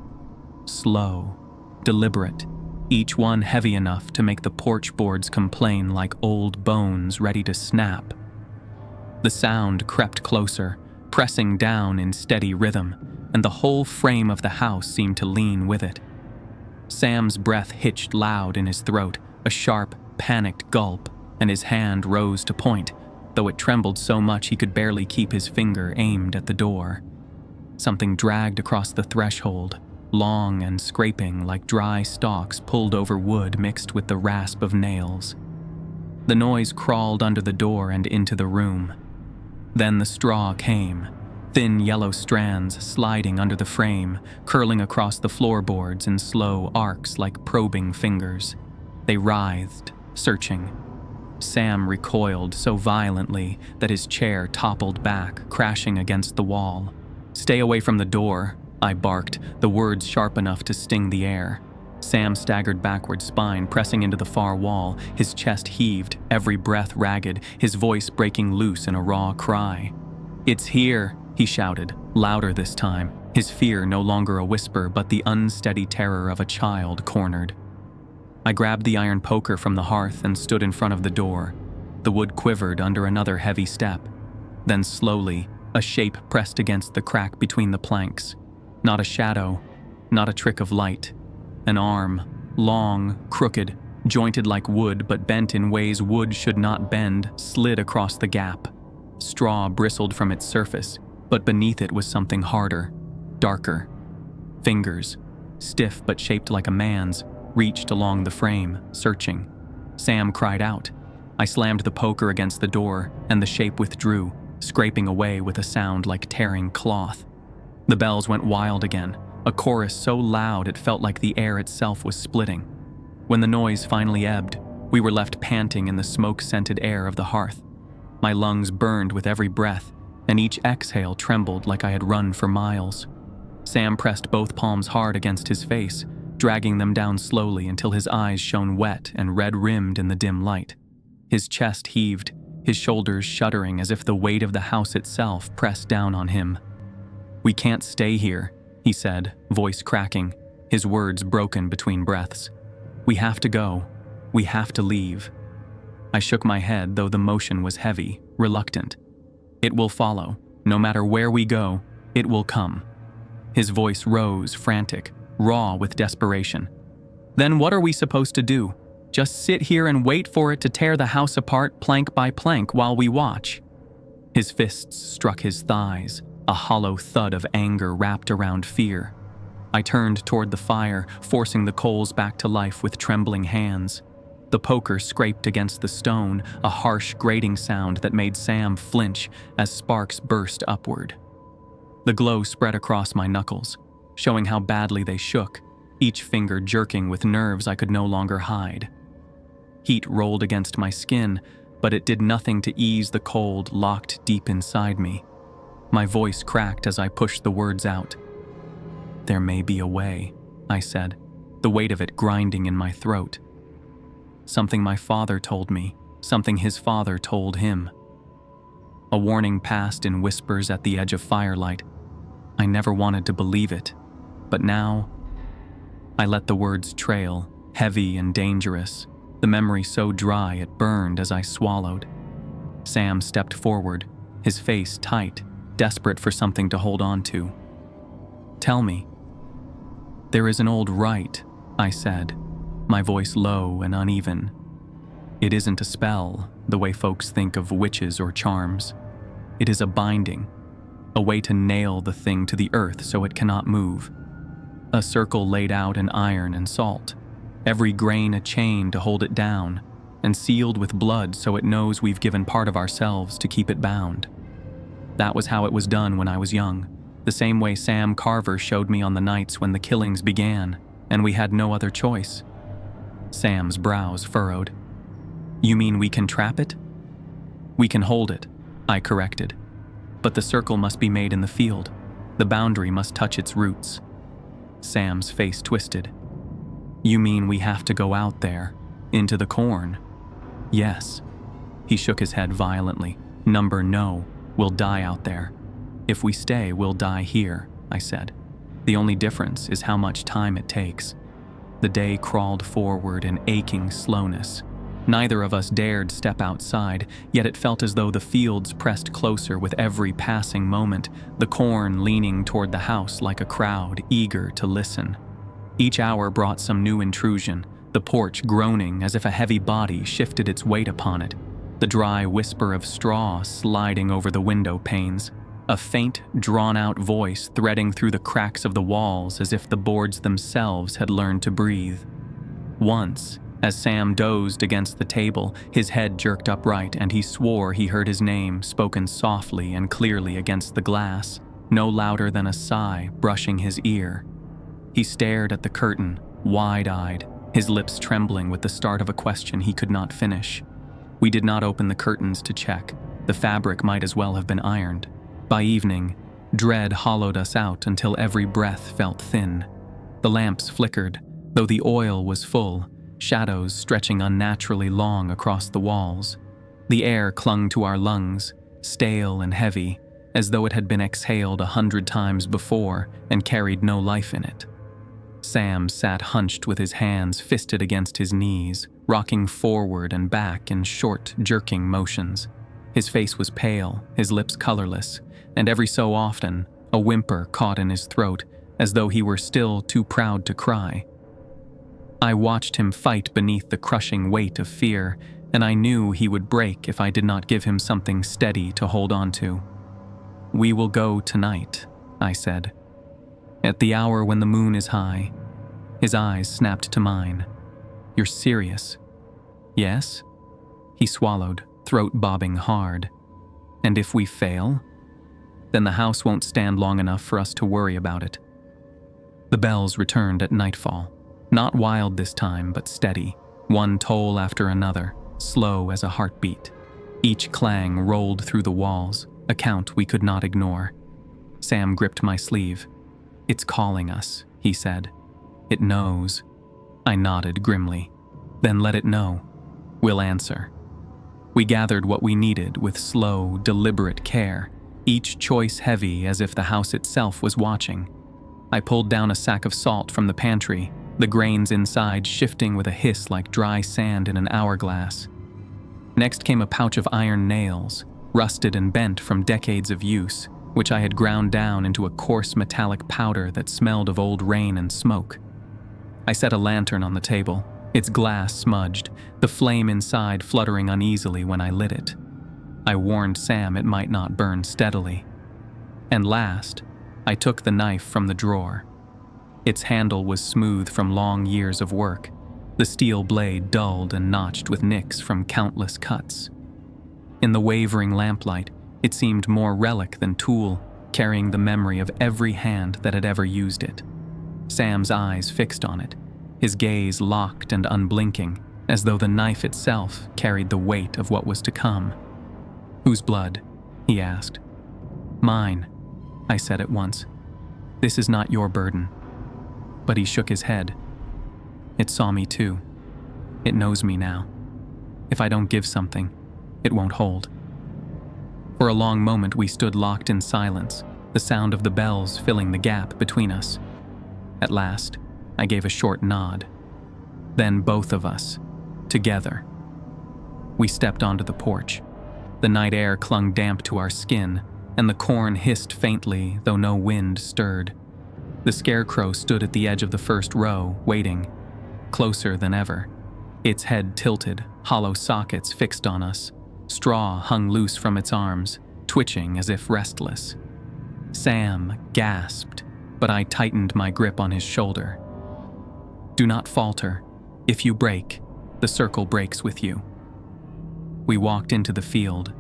slow, deliberate, each one heavy enough to make the porch boards complain like old bones ready to snap. The sound crept closer, pressing down in steady rhythm, and the whole frame of the house seemed to lean with it. Sam's breath hitched loud in his throat, a sharp, panicked gulp, and his hand rose to point, though it trembled so much he could barely keep his finger aimed at the door. Something dragged across the threshold, long and scraping like dry stalks pulled over wood mixed with the rasp of nails. The noise crawled under the door and into the room. Then the straw came, thin yellow strands sliding under the frame, curling across the floorboards in slow arcs like probing fingers. They writhed, searching. Sam recoiled so violently that his chair toppled back, crashing against the wall. "Stay away from the door," I barked, the words sharp enough to sting the air. Sam staggered backward, spine pressing into the far wall, his chest heaved, every breath ragged, his voice breaking loose in a raw cry. "It's here," he shouted, louder this time, his fear no longer a whisper but the unsteady terror of a child cornered. I grabbed the iron poker from the hearth and stood in front of the door. The wood quivered under another heavy step. Then slowly, a shape pressed against the crack between the planks. Not a shadow, not a trick of light. An arm, long, crooked, jointed like wood but bent in ways wood should not bend, slid across the gap. Straw bristled from its surface, but beneath it was something harder, darker. Fingers, stiff but shaped like a man's, reached along the frame, searching. Sam cried out. I slammed the poker against the door, and the shape withdrew, scraping away with a sound like tearing cloth. The bells went wild again, a chorus so loud it felt like the air itself was splitting. When the noise finally ebbed, we were left panting in the smoke-scented air of the hearth. My lungs burned with every breath, and each exhale trembled like I had run for miles. Sam pressed both palms hard against his face, dragging them down slowly until his eyes shone wet and red-rimmed in the dim light. His chest heaved, his shoulders shuddering as if the weight of the house itself pressed down on him. "We can't stay here," he said, voice cracking, his words broken between breaths. "We have to go. We have to leave." I shook my head, though the motion was heavy, reluctant. "It will follow. No matter where we go, it will come." His voice rose, frantic, raw with desperation. "Then what are we supposed to do? Just sit here and wait for it to tear the house apart plank by plank while we watch?" His fists struck his thighs, a hollow thud of anger wrapped around fear. I turned toward the fire, forcing the coals back to life with trembling hands. The poker scraped against the stone, a harsh grating sound that made Sam flinch as sparks burst upward. The glow spread across my knuckles, showing how badly they shook, each finger jerking with nerves I could no longer hide. Heat rolled against my skin, but it did nothing to ease the cold locked deep inside me. My voice cracked as I pushed the words out. "There may be a way," I said, the weight of it grinding in my throat. Something my father told me, something his father told him. A warning passed in whispers at the edge of firelight. I never wanted to believe it, but now I let the words trail, heavy and dangerous, the memory so dry it burned as I swallowed. Sam stepped forward, his face tight, desperate for something to hold on to. "Tell me." "There is an old rite," I said, my voice low and uneven. "It isn't a spell, the way folks think of witches or charms. It is a binding, a way to nail the thing to the earth so it cannot move. A circle laid out in iron and salt, every grain a chain to hold it down, and sealed with blood so it knows we've given part of ourselves to keep it bound. That was how it was done when I was young, the same way Sam Carver showed me on the nights when the killings began, and we had no other choice. Sam's brows furrowed. You mean we can trap it? We can hold it, I corrected. But the circle must be made in the field. The boundary must touch its roots. Sam's face twisted. You mean we have to go out there, into the corn? Yes. He shook his head violently. No, we'll die out there. If we stay, we'll die here, I said. The only difference is how much time it takes. The day crawled forward in aching slowness. Neither of us dared step outside, yet it felt as though the fields pressed closer with every passing moment, the corn leaning toward the house like a crowd, eager to listen. Each hour brought some new intrusion, the porch groaning as if a heavy body shifted its weight upon it, the dry whisper of straw sliding over the window panes, a faint, drawn-out voice threading through the cracks of the walls as if the boards themselves had learned to breathe. Once, as Sam dozed against the table, his head jerked upright and he swore he heard his name spoken softly and clearly against the glass, no louder than a sigh brushing his ear. He stared at the curtain, wide-eyed, his lips trembling with the start of a question he could not finish. We did not open the curtains to check. The fabric might as well have been ironed. By evening, dread hollowed us out until every breath felt thin. The lamps flickered, though the oil was full, shadows stretching unnaturally long across the walls. The air clung to our lungs, stale and heavy, as though it had been exhaled 100 times before and carried no life in it. Sam sat hunched with his hands fisted against his knees, rocking forward and back in short, jerking motions. His face was pale, his lips colorless, and every so often, a whimper caught in his throat, as though he were still too proud to cry. I watched him fight beneath the crushing weight of fear, and I knew he would break if I did not give him something steady to hold on to. We will go tonight, I said. At the hour when the moon is high. His eyes snapped to mine. You're serious? Yes? He swallowed, throat bobbing hard. And if we fail? Then the house won't stand long enough for us to worry about it. The bells returned at nightfall. Not wild this time, but steady, one toll after another, slow as a heartbeat. Each clang rolled through the walls, a count we could not ignore. Sam gripped my sleeve. It's calling us, he said. It knows. I nodded grimly. Then let it know. We'll answer. We gathered what we needed with slow, deliberate care, each choice heavy as if the house itself was watching. I pulled down a sack of salt from the pantry, the grains inside shifting with a hiss like dry sand in an hourglass. Next came a pouch of iron nails, rusted and bent from decades of use, which I had ground down into a coarse metallic powder that smelled of old rain and smoke. I set a lantern on the table, its glass smudged, the flame inside fluttering uneasily when I lit it. I warned Sam it might not burn steadily. And last, I took the knife from the drawer. Its handle was smooth from long years of work, the steel blade dulled and notched with nicks from countless cuts. In the wavering lamplight, it seemed more relic than tool, carrying the memory of every hand that had ever used it. Sam's eyes fixed on it, his gaze locked and unblinking, as though the knife itself carried the weight of what was to come. Whose blood? He asked. Mine, I said at once. This is not your burden. But he shook his head. It saw me too. It knows me now. If I don't give something, it won't hold. For a long moment we stood locked in silence, the sound of the bells filling the gap between us. At last, I gave a short nod. Then both of us, together. We stepped onto the porch. The night air clung damp to our skin, and the corn hissed faintly, though no wind stirred. The scarecrow stood at the edge of the first row, waiting, closer than ever. Its head tilted, hollow sockets fixed on us. Straw hung loose from its arms, twitching as if restless. Sam gasped, but I tightened my grip on his shoulder. Do not falter. If you break, the circle breaks with you. We walked into the field.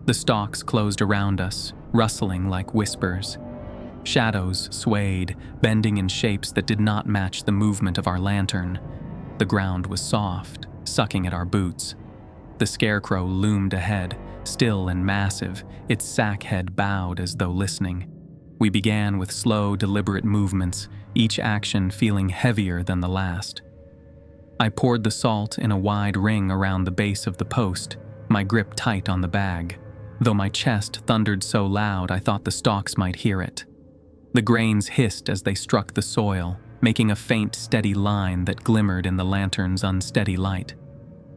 The stalks closed around us, rustling like whispers. Shadows swayed, bending in shapes that did not match the movement of our lantern. The ground was soft, sucking at our boots. The scarecrow loomed ahead, still and massive, its sack head bowed as though listening. We began with slow, deliberate movements, each action feeling heavier than the last. I poured the salt in a wide ring around the base of the post, my grip tight on the bag. Though my chest thundered so loud I thought the stalks might hear it. The grains hissed as they struck the soil, making a faint, steady line that glimmered in the lantern's unsteady light.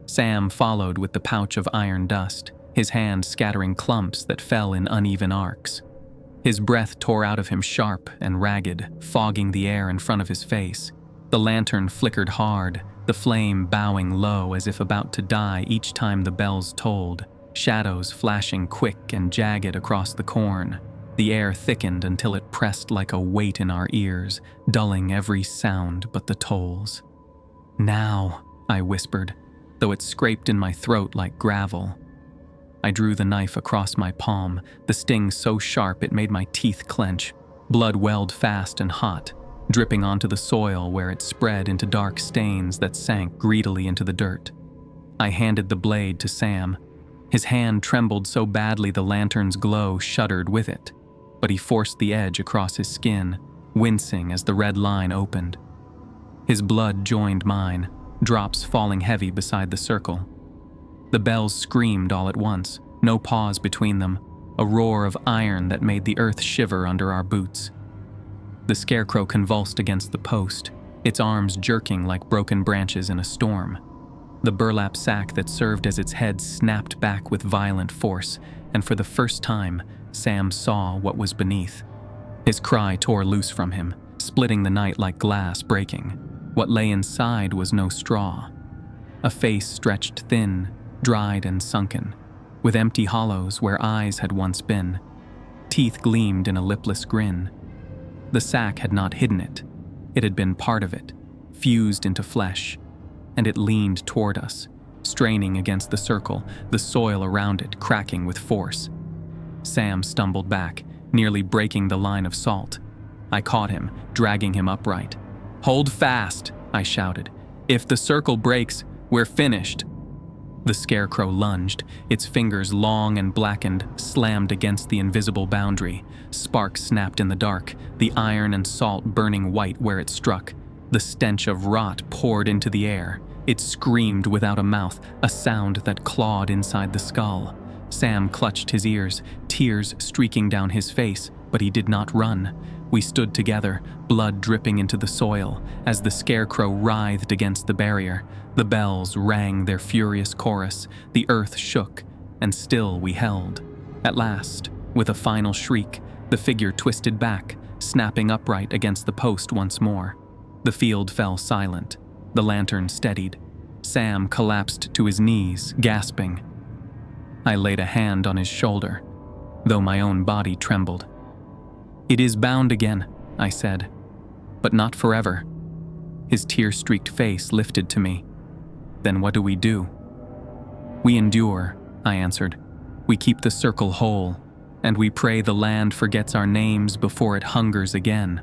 Sam followed with the pouch of iron dust, his hand scattering clumps that fell in uneven arcs. His breath tore out of him sharp and ragged, fogging the air in front of his face. The lantern flickered hard, the flame bowing low as if about to die each time the bells tolled, shadows flashing quick and jagged across the corn. The air thickened until it pressed like a weight in our ears, dulling every sound but the tolls. "Now," I whispered, though it scraped in my throat like gravel. I drew the knife across my palm, the sting so sharp it made my teeth clench. Blood welled fast and hot, dripping onto the soil where it spread into dark stains that sank greedily into the dirt. I handed the blade to Sam. His hand trembled so badly the lantern's glow shuddered with it, but he forced the edge across his skin, wincing as the red line opened. His blood joined mine, drops falling heavy beside the circle. The bells screamed all at once, no pause between them, a roar of iron that made the earth shiver under our boots. The scarecrow convulsed against the post, its arms jerking like broken branches in a storm. The burlap sack that served as its head snapped back with violent force, and for the first time, Sam saw what was beneath. His cry tore loose from him, splitting the night like glass breaking. What lay inside was no straw. A face stretched thin, dried and sunken, with empty hollows where eyes had once been. Teeth gleamed in a lipless grin. The sack had not hidden it. It had been part of it, fused into flesh, and it leaned toward us, straining against the circle, the soil around it cracking with force. Sam stumbled back, nearly breaking the line of salt. I caught him, dragging him upright. "Hold fast," I shouted. "If the circle breaks, we're finished." The scarecrow lunged, its fingers long and blackened, slammed against the invisible boundary. Sparks snapped in the dark, the iron and salt burning white where it struck. The stench of rot poured into the air. It screamed without a mouth, a sound that clawed inside the skull. Sam clutched his ears, tears streaking down his face, but he did not run. We stood together, blood dripping into the soil, as the scarecrow writhed against the barrier. The bells rang their furious chorus, the earth shook, and still we held. At last, with a final shriek, the figure twisted back, snapping upright against the post once more. The field fell silent. The lantern steadied. Sam collapsed to his knees, gasping. I laid a hand on his shoulder, though my own body trembled. "It is bound again," I said, "but not forever." His tear-streaked face lifted to me. "Then what do we do?" "We endure," I answered. "We keep the circle whole, and we pray the land forgets our names before it hungers again."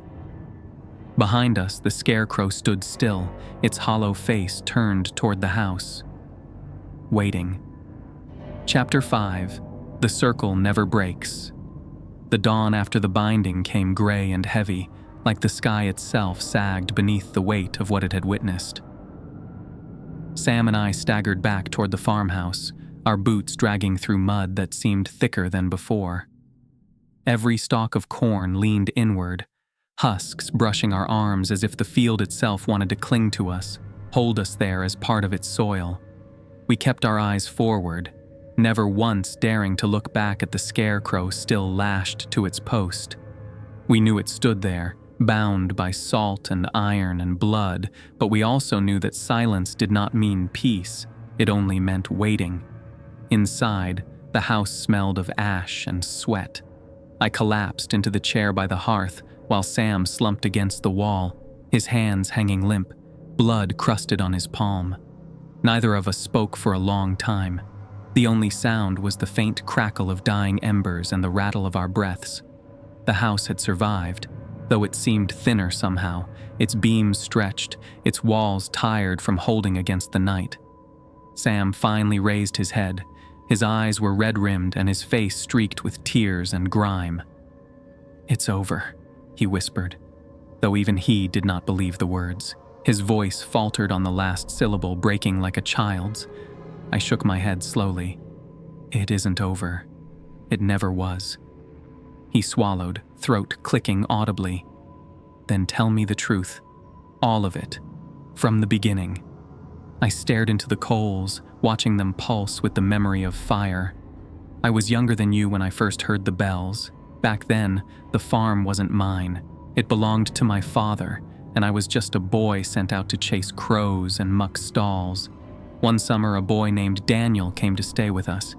Behind us, the scarecrow stood still, its hollow face turned toward the house, waiting. Chapter 5. The Circle Never Breaks. The dawn after the binding came gray and heavy, like the sky itself sagged beneath the weight of what it had witnessed. Sam and I staggered back toward the farmhouse, our boots dragging through mud that seemed thicker than before. Every stalk of corn leaned inward, husks brushing our arms as if the field itself wanted to cling to us, hold us there as part of its soil. We kept our eyes forward, never once daring to look back at the scarecrow still lashed to its post. We knew it stood there, bound by salt and iron and blood, but we also knew that silence did not mean peace, it only meant waiting. Inside, the house smelled of ash and sweat. I collapsed into the chair by the hearth, while Sam slumped against the wall, his hands hanging limp, blood crusted on his palm. Neither of us spoke for a long time. The only sound was the faint crackle of dying embers and the rattle of our breaths. The house had survived, though it seemed thinner somehow, its beams stretched, its walls tired from holding against the night. Sam finally raised his head. His eyes were red-rimmed and his face streaked with tears and grime. "It's over," he whispered, though even he did not believe the words. His voice faltered on the last syllable, breaking like a child's. I shook my head slowly. "It isn't over. It never was." He swallowed, throat clicking audibly. "Then tell me the truth. All of it. From the beginning." I stared into the coals, watching them pulse with the memory of fire. "I was younger than you when I first heard the bells. Back then, the farm wasn't mine. It belonged to my father, and I was just a boy sent out to chase crows and muck stalls. One summer, a boy named Daniel came to stay with us.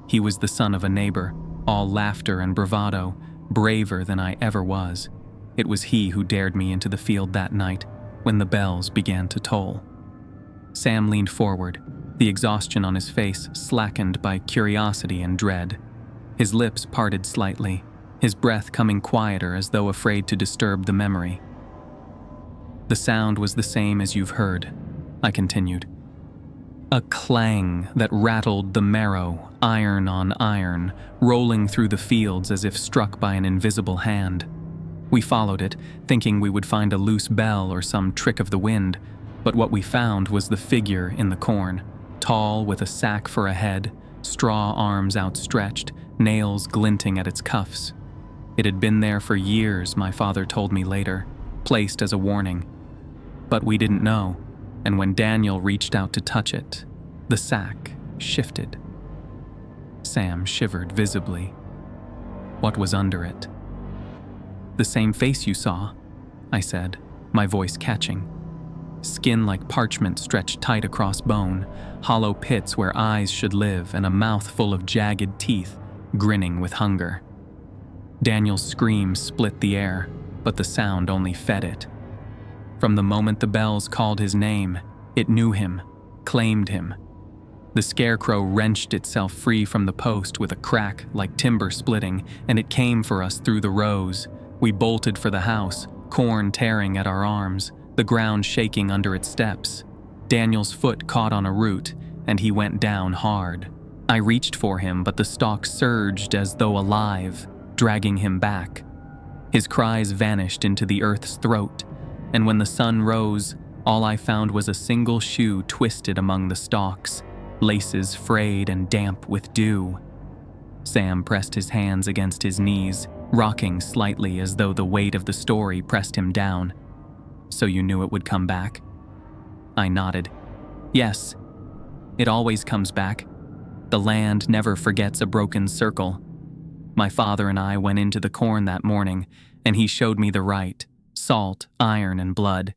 He was the son of a neighbor, all laughter and bravado, braver than I ever was. It was he who dared me into the field that night, when the bells began to toll." Sam leaned forward, the exhaustion on his face slackened by curiosity and dread. His lips parted slightly, his breath coming quieter as though afraid to disturb the memory. "The sound was the same as you've heard," I continued. "A clang that rattled the marrow, iron on iron, rolling through the fields as if struck by an invisible hand. We followed it, thinking we would find a loose bell or some trick of the wind, but what we found was the figure in the corn, tall with a sack for a head, straw arms outstretched, nails glinting at its cuffs. It had been there for years, my father told me later, placed as a warning. But we didn't know, and when Daniel reached out to touch it, the sack shifted." Sam shivered visibly. "What was under it?" "The same face you saw," I said, my voice catching. "Skin like parchment stretched tight across bone, hollow pits where eyes should live, and a mouth full of jagged teeth, grinning with hunger." Daniel's scream split the air, but the sound only fed it. From the moment the bells called his name, it knew him, claimed him. The scarecrow wrenched itself free from the post with a crack like timber splitting, and it came for us through the rows. We bolted for the house, corn tearing at our arms, the ground shaking under its steps. Daniel's foot caught on a root, and he went down hard. I reached for him, but the stalk surged as though alive, dragging him back. His cries vanished into the earth's throat, and when the sun rose, all I found was a single shoe twisted among the stalks, laces frayed and damp with dew. Sam pressed his hands against his knees, rocking slightly as though the weight of the story pressed him down. "So you knew it would come back?" I nodded. "Yes. It always comes back. The land never forgets a broken circle. My father and I went into the corn that morning, and he showed me the rite, salt, iron, and blood.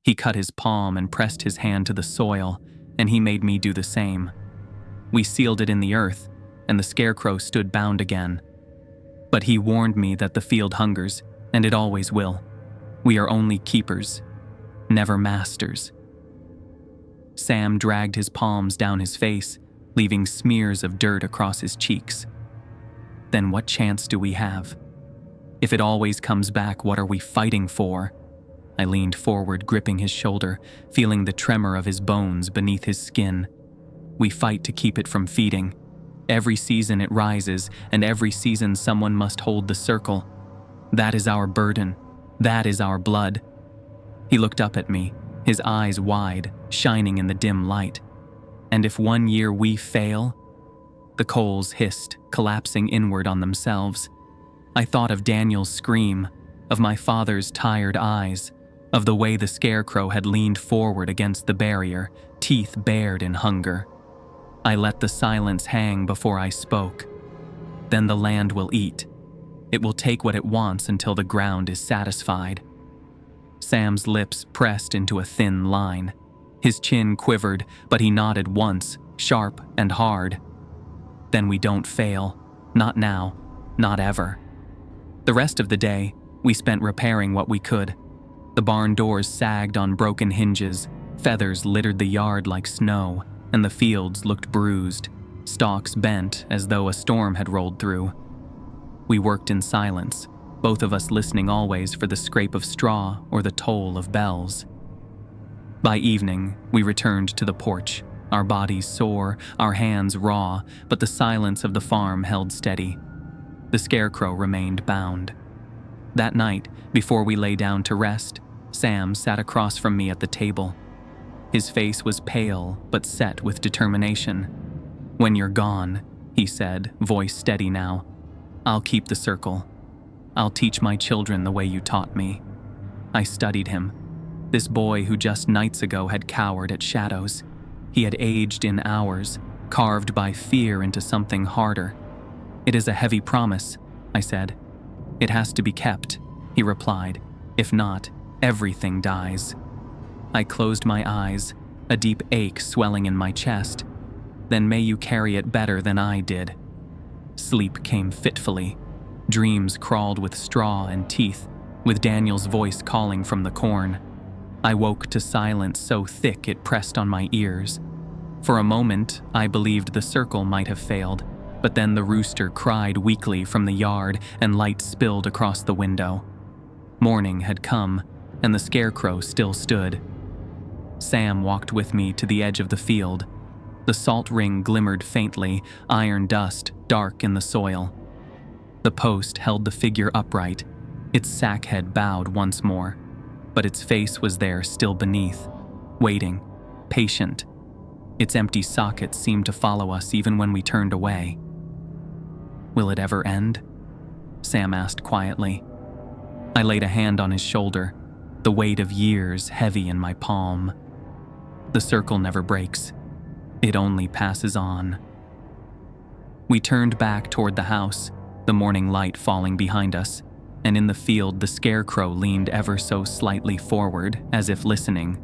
He cut his palm and pressed his hand to the soil, and he made me do the same. We sealed it in the earth, and the scarecrow stood bound again. But he warned me that the field hungers, and it always will. We are only keepers, never masters." Sam dragged his palms down his face, leaving smears of dirt across his cheeks. "Then what chance do we have? If it always comes back, what are we fighting for?" I leaned forward, gripping his shoulder, feeling the tremor of his bones beneath his skin. "We fight to keep it from feeding. Every season it rises, and every season someone must hold the circle. That is our burden. That is our blood." He looked up at me, his eyes wide, shining in the dim light. "And if one year we fail?" The coals hissed, collapsing inward on themselves. I thought of Daniel's scream, of my father's tired eyes, of the way the scarecrow had leaned forward against the barrier, teeth bared in hunger. I let the silence hang before I spoke. "Then the land will eat. It will take what it wants until the ground is satisfied." Sam's lips pressed into a thin line. His chin quivered, but he nodded once, sharp and hard. "Then we don't fail. Not now. Not ever." The rest of the day, we spent repairing what we could. The barn doors sagged on broken hinges, feathers littered the yard like snow, and the fields looked bruised. stalks bent as though a storm had rolled through. We worked in silence, both of us listening always for the scrape of straw or the toll of bells. By evening, we returned to the porch, our bodies sore, our hands raw, but the silence of the farm held steady. The scarecrow remained bound. That night, before we lay down to rest, Sam sat across from me at the table. His face was pale, but set with determination. "When you're gone," he said, voice steady now, "I'll keep the circle. I'll teach my children the way you taught me." I studied him. This boy who just nights ago had cowered at shadows. He had aged in hours, carved by fear into something harder. "It is a heavy promise," I said. "It has to be kept," he replied. "If not, everything dies." I closed my eyes, a deep ache swelling in my chest. "Then may you carry it better than I did." Sleep came fitfully. Dreams crawled with straw and teeth, with Daniel's voice calling from the corn. I woke to silence so thick it pressed on my ears. For a moment, I believed the circle might have failed, but then the rooster cried weakly from the yard and light spilled across the window. Morning had come, and the scarecrow still stood. Sam walked with me to the edge of the field. The salt ring glimmered faintly, iron dust dark in the soil. The post held the figure upright, its sack head bowed once more, but its face was there still beneath, waiting, patient. Its empty socket seemed to follow us even when we turned away. "Will it ever end?" Sam asked quietly. I laid a hand on his shoulder, the weight of years heavy in my palm. "The circle never breaks. It only passes on." We turned back toward the house, the morning light falling behind us, and in the field the scarecrow leaned ever so slightly forward, as if listening.